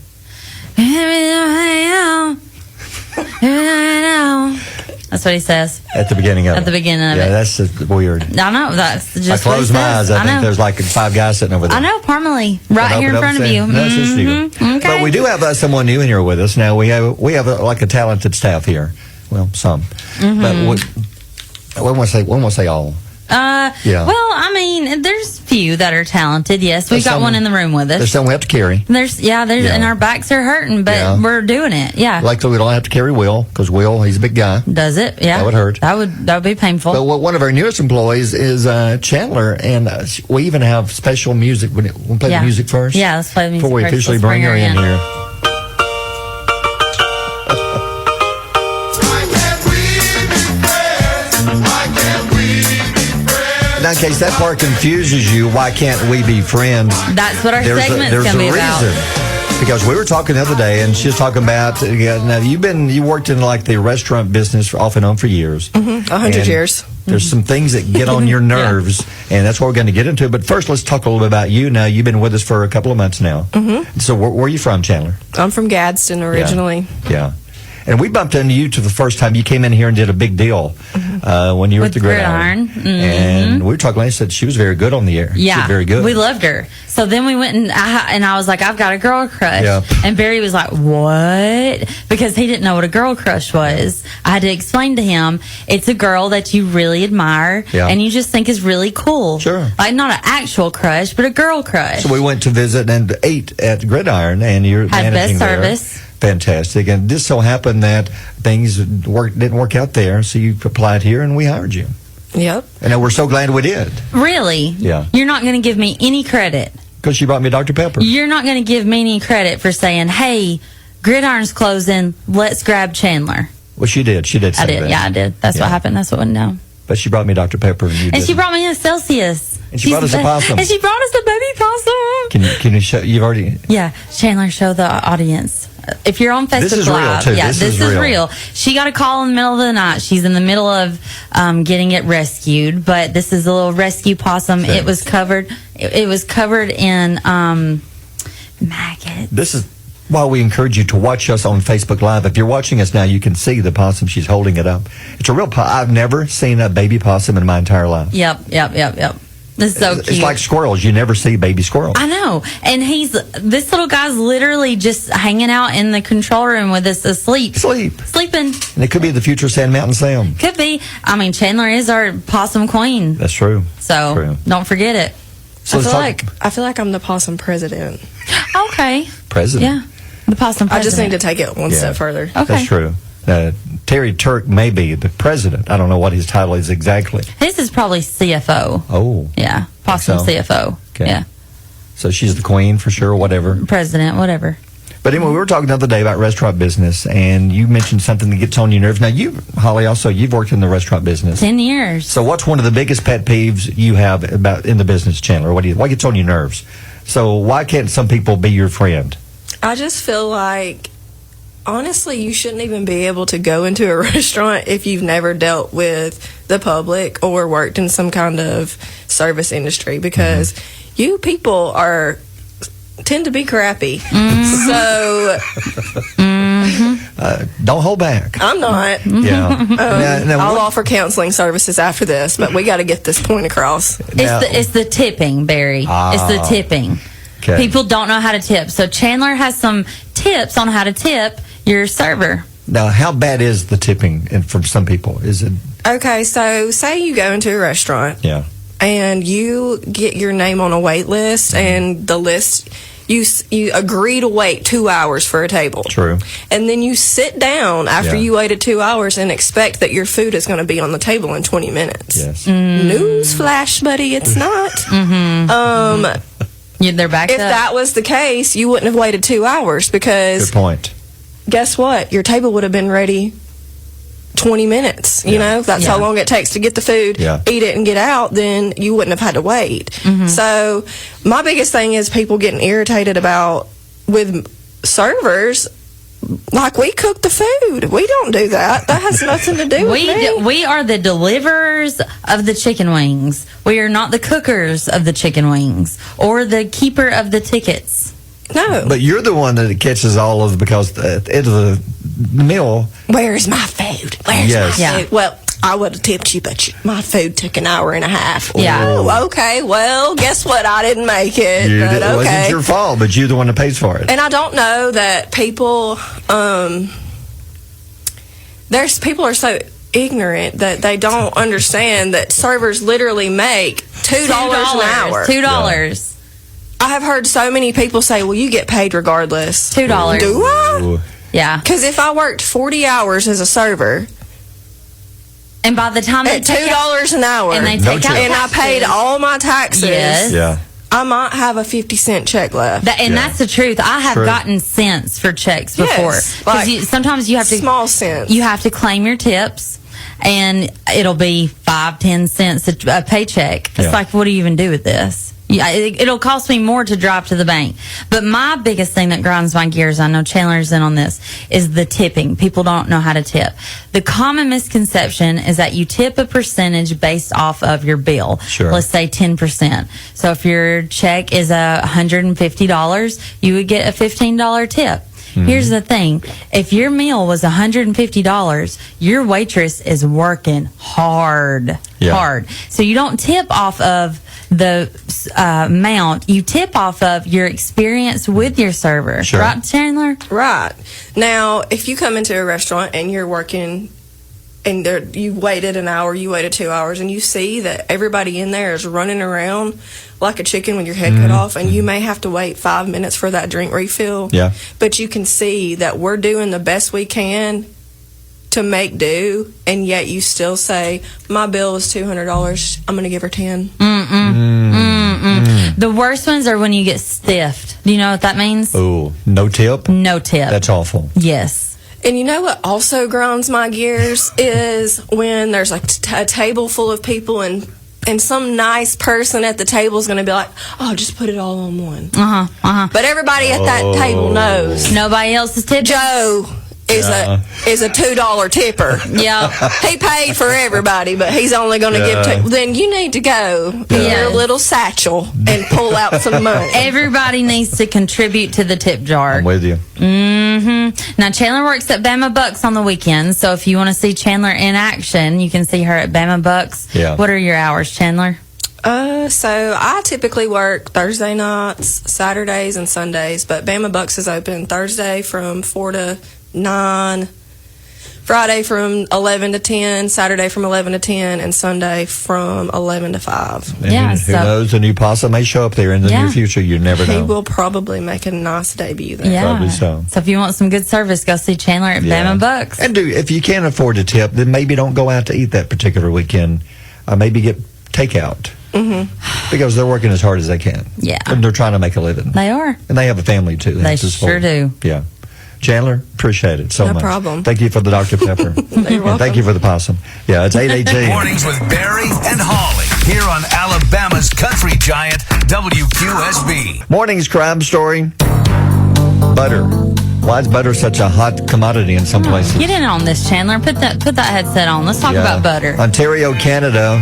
[SPEAKER 7] That's what he says.
[SPEAKER 1] At the beginning of it.
[SPEAKER 7] At the beginning of
[SPEAKER 1] Yeah,
[SPEAKER 7] it.
[SPEAKER 1] that's just weird.
[SPEAKER 7] I know. That's just
[SPEAKER 1] I close
[SPEAKER 7] what
[SPEAKER 1] my
[SPEAKER 7] he
[SPEAKER 1] eyes.
[SPEAKER 7] says.
[SPEAKER 1] I think
[SPEAKER 7] know.
[SPEAKER 1] there's like 5 guys sitting over there.
[SPEAKER 7] I know, Parmalee, right
[SPEAKER 1] And
[SPEAKER 7] here in
[SPEAKER 1] open up
[SPEAKER 7] front of
[SPEAKER 1] and
[SPEAKER 7] you.
[SPEAKER 1] say, "No, it's just you."
[SPEAKER 7] Okay.
[SPEAKER 1] But we do have someone new in here with us now. We have like a talented staff here. Well, some, but we won't say all. Yeah.
[SPEAKER 7] Well, I mean, there's few that are talented. Yes, we've
[SPEAKER 1] There's
[SPEAKER 7] got one in the room with
[SPEAKER 1] There's
[SPEAKER 7] us.
[SPEAKER 1] some we have to carry.
[SPEAKER 7] There's and our backs are hurting, but
[SPEAKER 1] Yeah.
[SPEAKER 7] we're doing it. Yeah.
[SPEAKER 1] Luckily, we don't have to carry Will because Will, he's a big guy.
[SPEAKER 7] Does it? Yeah.
[SPEAKER 1] That would hurt.
[SPEAKER 7] That would be painful.
[SPEAKER 1] But one of our newest employees is Chandler, and we even have special music. We'll play the music first.
[SPEAKER 7] Yeah, let's play the music
[SPEAKER 1] before we
[SPEAKER 7] first.
[SPEAKER 1] officially
[SPEAKER 7] Let's
[SPEAKER 1] bring her in here. Now, in case that part confuses you, why can't we be friends?
[SPEAKER 7] That's what our segment's
[SPEAKER 1] there's
[SPEAKER 7] gonna
[SPEAKER 1] a
[SPEAKER 7] be about.
[SPEAKER 1] reason. Because we were talking the other day, and she was talking about. Now you worked in like the restaurant business off and on for years.
[SPEAKER 9] 100 years.
[SPEAKER 1] There's some things that get on your nerves, and that's what we're going to get into. But first, let's talk a little bit about you. Now, you've been with us for a couple of months now. So, where are you from, Chandler?
[SPEAKER 9] I'm from Gadsden originally.
[SPEAKER 1] Yeah. And we bumped into you to the first time you came in here and did a big deal when you were
[SPEAKER 7] With
[SPEAKER 1] at the Gridiron. And we were talking. I said she was very good on the air.
[SPEAKER 7] Yeah,
[SPEAKER 1] she was very good.
[SPEAKER 7] We loved her. So then we went and I was like, I've got a girl crush.
[SPEAKER 1] Yeah.
[SPEAKER 7] And Barry was like, what? Because he didn't know what a girl crush was. I had to explain to him, it's a girl that you really admire and you just think is really cool.
[SPEAKER 1] Sure.
[SPEAKER 7] Like not an actual crush, but a girl crush.
[SPEAKER 1] So we went to visit and ate at Gridiron, and you're
[SPEAKER 7] Had
[SPEAKER 1] managing
[SPEAKER 7] best
[SPEAKER 1] there.
[SPEAKER 7] service.
[SPEAKER 1] Fantastic. And this so happened that things didn't work out there, so you applied here, and we hired you.
[SPEAKER 9] Yep.
[SPEAKER 1] And we're so glad we did.
[SPEAKER 7] Really?
[SPEAKER 1] Yeah.
[SPEAKER 7] You're not going to give me any credit.
[SPEAKER 1] Because she brought me Dr. Pepper.
[SPEAKER 7] You're not going to give me any credit for saying, hey, Gridiron's closing, let's grab Chandler.
[SPEAKER 1] Well, she did. She did say
[SPEAKER 7] I did.
[SPEAKER 1] that.
[SPEAKER 7] Yeah, I did. That's what happened. That's what went down.
[SPEAKER 1] But she brought me Dr. Pepper. And you
[SPEAKER 7] And
[SPEAKER 1] didn't.
[SPEAKER 7] she brought me a Celsius.
[SPEAKER 1] And she brought us a possum.
[SPEAKER 7] And she brought us a baby possum.
[SPEAKER 1] Can you show? You've already.
[SPEAKER 7] Yeah, Chandler, show the audience. If you're on Facebook
[SPEAKER 1] This is real,
[SPEAKER 7] Live,
[SPEAKER 1] too.
[SPEAKER 7] yeah,
[SPEAKER 1] This
[SPEAKER 7] this
[SPEAKER 1] is
[SPEAKER 7] is
[SPEAKER 1] real.
[SPEAKER 7] real. She got a call in the middle of the night. She's in the middle of getting it rescued, but this is a little rescue possum.
[SPEAKER 1] Okay.
[SPEAKER 7] It was covered. It was covered in maggots.
[SPEAKER 1] This is why we encourage you to watch us on Facebook Live. If you're watching us now, you can see the possum. She's holding it up. It's a real I've never seen a baby possum in my entire life.
[SPEAKER 7] Yep. This is so cute.
[SPEAKER 1] It's like squirrels. You never see baby squirrels.
[SPEAKER 7] I know. And this little guy's literally just hanging out in the control room with us asleep. Sleeping.
[SPEAKER 1] And it could be the future Sand Mountain Sam.
[SPEAKER 7] Could be. I mean, Chandler is our possum queen.
[SPEAKER 1] That's true.
[SPEAKER 7] So
[SPEAKER 1] True.
[SPEAKER 7] don't forget it.
[SPEAKER 1] So
[SPEAKER 9] I feel like I'm the possum president.
[SPEAKER 7] Okay.
[SPEAKER 1] President.
[SPEAKER 7] Yeah. The possum president.
[SPEAKER 9] I just need to take it one
[SPEAKER 1] Yeah.
[SPEAKER 9] step further.
[SPEAKER 7] Okay.
[SPEAKER 1] That's true. Terry Turk may be the president. I don't know what his title is exactly.
[SPEAKER 7] His is probably CFO.
[SPEAKER 1] Oh.
[SPEAKER 7] Yeah. Possum
[SPEAKER 1] so?
[SPEAKER 7] CFO.
[SPEAKER 1] Okay.
[SPEAKER 7] Yeah.
[SPEAKER 1] So she's the queen for sure, whatever.
[SPEAKER 7] President, whatever.
[SPEAKER 1] But anyway, we were talking the other day about restaurant business, and you mentioned something that gets on your nerves. Now, Holly, also, you've worked in the restaurant business.
[SPEAKER 7] 10 years.
[SPEAKER 1] So what's one of the biggest pet peeves you have about in the business, Chandler? What gets on your nerves? So why can't some people be your friend?
[SPEAKER 9] I just feel like, honestly, you shouldn't even be able to go into a restaurant if you've never dealt with the public or worked in some kind of service industry, because you people tend to be crappy. So
[SPEAKER 1] Don't hold back.
[SPEAKER 9] I'm not.
[SPEAKER 1] Yeah. Now,
[SPEAKER 9] I'll offer counseling services after this, but we got to get this point across.
[SPEAKER 7] It's the tipping, Barry. It's the tipping.
[SPEAKER 1] Okay.
[SPEAKER 7] People don't know how to tip. So Chandler has some tips on how to tip your server.
[SPEAKER 1] Now, how bad is the tipping from some people? Is it?
[SPEAKER 9] Okay, so say you go into a restaurant
[SPEAKER 1] Yeah.
[SPEAKER 9] and you get your name on a wait list, and the list, you agree to wait 2 hours for a table.
[SPEAKER 1] True.
[SPEAKER 9] And then you sit down after
[SPEAKER 1] Yeah.
[SPEAKER 9] you waited 2 hours and expect that your food is going to be on the table in 20 minutes.
[SPEAKER 1] Yes.
[SPEAKER 9] Newsflash, buddy, it's not.
[SPEAKER 7] They're backed
[SPEAKER 9] If
[SPEAKER 7] up.
[SPEAKER 9] that was the case, you wouldn't have waited 2 hours, because
[SPEAKER 1] Good point.
[SPEAKER 9] guess what? Your table would have been ready 20 minutes. You know, that's how long it takes to get the food, eat it, and get out. Then you wouldn't have had to wait. So my biggest thing is people getting irritated with servers. Like, we cook the food. We don't do that. That has nothing to do with me.
[SPEAKER 7] We are the deliverers of the chicken wings. We are not the cookers of the chicken wings or the keeper of the tickets.
[SPEAKER 9] No.
[SPEAKER 1] But you're the one that catches all of because at the end of the meal.
[SPEAKER 9] Where's my food? Where's
[SPEAKER 1] Yes.
[SPEAKER 9] my
[SPEAKER 7] Yeah.
[SPEAKER 9] food? Well, I would have tipped you, but my food took an hour and a half.
[SPEAKER 7] Yeah.
[SPEAKER 9] Oh, okay. Well, guess what? I didn't make it.
[SPEAKER 1] It
[SPEAKER 9] But okay.
[SPEAKER 1] wasn't your fault, but you're the one that pays for it.
[SPEAKER 9] And I don't know that people, people are so ignorant that they don't understand that servers literally make $2 an hour.
[SPEAKER 7] $2.
[SPEAKER 9] I have heard so many people say, well, you get paid regardless.
[SPEAKER 7] $2.
[SPEAKER 9] Do I?
[SPEAKER 1] Ooh.
[SPEAKER 7] Yeah.
[SPEAKER 9] Because if I worked 40 hours as a server
[SPEAKER 7] And by the time they
[SPEAKER 9] at
[SPEAKER 7] take out,
[SPEAKER 9] $2 an hour,
[SPEAKER 7] and they
[SPEAKER 1] No
[SPEAKER 7] take out
[SPEAKER 1] tip.
[SPEAKER 9] and I paid
[SPEAKER 7] taxes,
[SPEAKER 9] all my taxes,
[SPEAKER 7] Yes.
[SPEAKER 1] Yeah.
[SPEAKER 9] I might have a 50-cent check left.
[SPEAKER 7] That's the truth. I have
[SPEAKER 1] True.
[SPEAKER 7] gotten cents for checks
[SPEAKER 9] Yes,
[SPEAKER 7] before.
[SPEAKER 9] like
[SPEAKER 7] Sometimes you have to
[SPEAKER 9] small cents.
[SPEAKER 7] You have to claim your tips, and it'll be 5-10 cents a paycheck. It's
[SPEAKER 1] Yeah.
[SPEAKER 7] like, what do you even do with this? Yeah, it'll cost me more to drive to the bank. But my biggest thing that grinds my gears, I know Chandler's in on this, is the tipping. People don't know how to tip. The common misconception is that you tip a percentage based off of your bill.
[SPEAKER 1] Sure.
[SPEAKER 7] Let's say 10%. So if your check is $150, you would get a $15 tip. Here's the thing. If your meal was $150, your waitress is working hard.
[SPEAKER 1] Yeah.
[SPEAKER 7] Hard. So you don't tip off of the amount. You tip off of your experience with your server.
[SPEAKER 1] Sure.
[SPEAKER 7] Right, Chandler?
[SPEAKER 9] Right. Now, if you come into a restaurant and you're working and you waited an hour, you waited 2 hours, and you see that everybody in there is running around like a chicken with your head cut off, and you may have to wait 5 minutes for that drink refill.
[SPEAKER 1] Yeah.
[SPEAKER 9] But you can see that we're doing the best we can to make do, and yet you still say, my bill is $200, I'm going to give her 10.
[SPEAKER 7] The worst ones are when you get stiffed. Do you know what that means?
[SPEAKER 1] Oh, no tip?
[SPEAKER 7] No tip.
[SPEAKER 1] That's awful.
[SPEAKER 7] Yes.
[SPEAKER 9] And you know what also grinds my gears is when there's a table full of people and some nice person at the table is going to be like, oh, just put it all on one. But everybody at that table knows.
[SPEAKER 7] Nobody else is tipping.
[SPEAKER 9] Joe is a $2 tipper.
[SPEAKER 7] Yeah.
[SPEAKER 9] He paid for everybody, but he's only going to give then you need to go in your little satchel and pull out some money.
[SPEAKER 7] Everybody needs to contribute to the tip jar.
[SPEAKER 1] I'm with you.
[SPEAKER 7] Now, Chandler works at Bama Bucks on the weekends, so if you want to see Chandler in action, you can see her at Bama Bucks.
[SPEAKER 1] Yeah.
[SPEAKER 7] What are your hours, Chandler?
[SPEAKER 9] So I typically work Thursday nights, Saturdays, and Sundays, but Bama Bucks is open Thursday from 4 to 9, Friday from 11 to 10, Saturday from 11 to 10, and Sunday from 11 to 5.
[SPEAKER 1] And who knows, a new possum may show up there in the near future. You never know.
[SPEAKER 9] He will probably make a nice debut there.
[SPEAKER 7] Yeah.
[SPEAKER 1] Probably so.
[SPEAKER 7] So if you want some good service, go see Chandler at Bama Bucks.
[SPEAKER 1] And if you can't afford to tip, then maybe don't go out to eat that particular weekend. Maybe get takeout. Because they're working as hard as they can.
[SPEAKER 7] Yeah.
[SPEAKER 1] And they're trying to make a living.
[SPEAKER 7] They are.
[SPEAKER 1] And they have a family, too.
[SPEAKER 7] They sure do.
[SPEAKER 1] Yeah. Chandler, appreciate it so much.
[SPEAKER 9] No problem.
[SPEAKER 1] Thank you for the Dr. Pepper.
[SPEAKER 9] You're welcome.
[SPEAKER 1] Thank you for the possum. Yeah, it's 8:18.
[SPEAKER 2] Mornings with Barry and Holly here on Alabama's country giant WQSB.
[SPEAKER 1] Morning's crime story. Butter. Why is butter such a hot commodity in some places?
[SPEAKER 7] Get in on this, Chandler. Put that headset on. Let's talk about butter.
[SPEAKER 1] Ontario, Canada.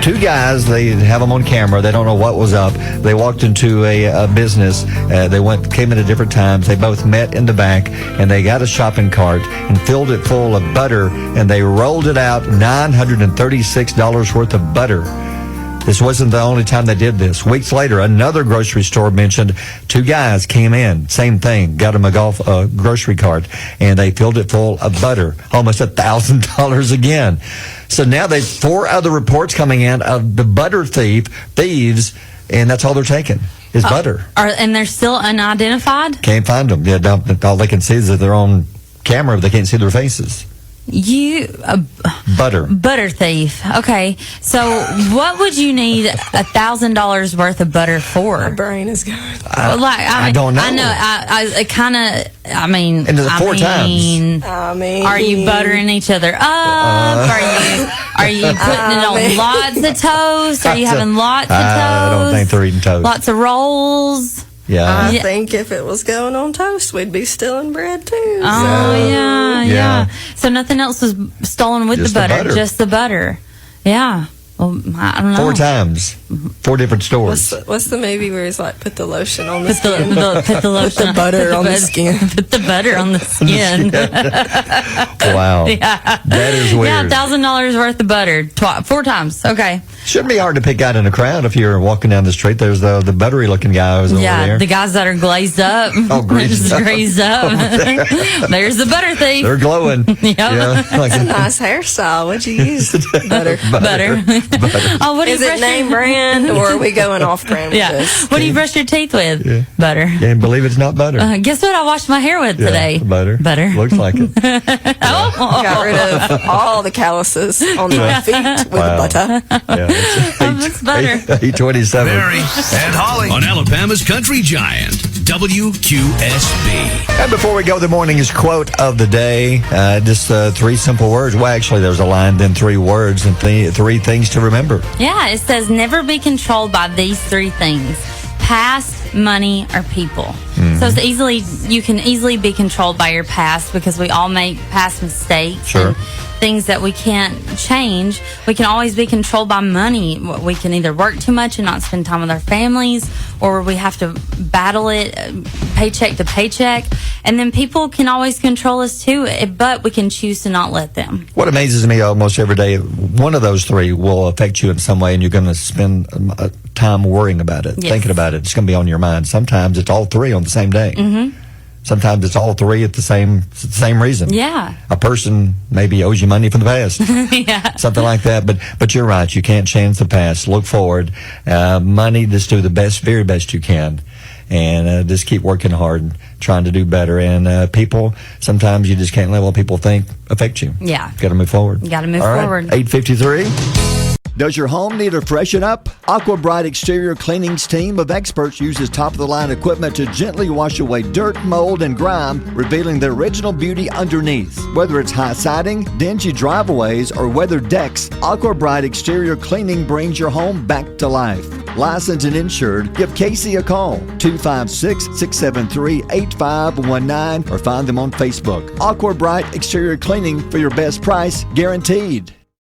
[SPEAKER 1] Two guys, they have them on camera. They don't know what was up. They walked into a business. They came in at different times. They both met in the back, and they got a shopping cart and filled it full of butter, and they rolled it out, $936 worth of butter. This wasn't the only time they did this. Weeks later, another grocery store mentioned two guys came in, same thing, got them a grocery cart, and they filled it full of butter, almost $1,000 again. So now they've 4 other reports coming in of the butter thieves, and that's all they're taking is butter.
[SPEAKER 7] And they're still unidentified?
[SPEAKER 1] Can't find them. Yeah, all they can see is that they're on camera, but they can't see their faces.
[SPEAKER 7] Butter thief. Okay, so what would you need $1,000 worth of butter for?
[SPEAKER 9] My brain is going.
[SPEAKER 1] I don't know.
[SPEAKER 7] I know. I kind of. I mean.
[SPEAKER 1] And there's 4 times.
[SPEAKER 7] Are you buttering each other up? Are you putting it on lots of toast? Are you having lots of toast?
[SPEAKER 1] I don't think they're eating toast.
[SPEAKER 7] Lots of rolls.
[SPEAKER 1] Yeah.
[SPEAKER 9] I think if it was going on toast, we'd be stealing bread too.
[SPEAKER 7] Oh, yeah. So nothing else was stolen with
[SPEAKER 1] Just
[SPEAKER 7] the
[SPEAKER 1] the
[SPEAKER 7] butter,
[SPEAKER 1] butter.
[SPEAKER 7] just the butter. Yeah. Well, I don't know.
[SPEAKER 1] 4 times. 4 different stores.
[SPEAKER 9] What's the movie where he's like, put the lotion on the skin?
[SPEAKER 7] Put the lotion,
[SPEAKER 9] the butter on the skin.
[SPEAKER 7] Put the butter on the skin.
[SPEAKER 1] Wow.
[SPEAKER 7] Yeah.
[SPEAKER 1] That is weird.
[SPEAKER 7] Yeah, $1,000 worth of butter. 4 times. Okay.
[SPEAKER 1] Shouldn't be hard to pick out in a crowd if you're walking down the street. There's the buttery looking guy who's over there.
[SPEAKER 7] The guys that are glazed up.
[SPEAKER 1] Oh, greased up.
[SPEAKER 7] Greased up. There's the butter thief.
[SPEAKER 1] They're glowing.
[SPEAKER 7] Yep.
[SPEAKER 1] Yeah, like
[SPEAKER 9] That's a nice hairstyle. What'd you use? Butter.
[SPEAKER 7] Butter. Oh, what do
[SPEAKER 9] Is
[SPEAKER 7] you
[SPEAKER 9] it
[SPEAKER 7] brush
[SPEAKER 9] name brand or are we going off brand with this?
[SPEAKER 7] What do you brush your teeth with?
[SPEAKER 1] Yeah.
[SPEAKER 7] Butter.
[SPEAKER 1] Can't believe it's not butter.
[SPEAKER 7] Guess what I washed my hair with today?
[SPEAKER 1] Butter.
[SPEAKER 7] Butter.
[SPEAKER 1] Looks like it.
[SPEAKER 9] Got rid of all the calluses on my feet with butter.
[SPEAKER 1] Yeah,
[SPEAKER 7] It's butter.
[SPEAKER 1] 8:27.
[SPEAKER 2] Barry and Holly on Alabama's country giant WQSB.
[SPEAKER 1] And before we go, the morning's quote of the day, just 3 simple words. Well, actually, there's a line, then 3 words, and 3 things to remember.
[SPEAKER 7] Yeah, it says never be controlled by these 3 things: past, money, or people. So you can easily be controlled by your past because we all make past mistakes.
[SPEAKER 1] Sure.
[SPEAKER 7] And things that we can't change. We can always be controlled by money. We can either work too much and not spend time with our families, or we have to battle it paycheck to paycheck. And then people can always control us too, but we can choose to not let them.
[SPEAKER 1] What amazes me almost every day, one of those 3 will affect you in some way, and you're going to spend time worrying about it, thinking about it. It's going to be on your mind. Sometimes it's all 3 on the same day. Sometimes it's all 3 at the same reason.
[SPEAKER 7] Yeah.
[SPEAKER 1] A person maybe owes you money from the past.
[SPEAKER 7] Yeah.
[SPEAKER 1] Something like that. But you're right. You can't change the past. Look forward. Money, just do the very best you can. And just keep working hard and trying to do better. And people, sometimes you just can't let what people think affect you.
[SPEAKER 7] Yeah.
[SPEAKER 1] Got to move forward.
[SPEAKER 7] You got to move
[SPEAKER 1] All right,
[SPEAKER 7] forward.
[SPEAKER 1] 8:53. Does your home need a freshen up? Aqua Bright Exterior Cleaning's team of experts uses top-of-the-line equipment to gently wash away dirt, mold, and grime, revealing the original beauty underneath. Whether it's high siding, dingy driveways, or weathered decks, Aqua Bright Exterior Cleaning brings your home back to life. Licensed and insured, give Casey a call, 256-673-8519, or find them on Facebook. Aqua Bright Exterior Cleaning for your best price, guaranteed.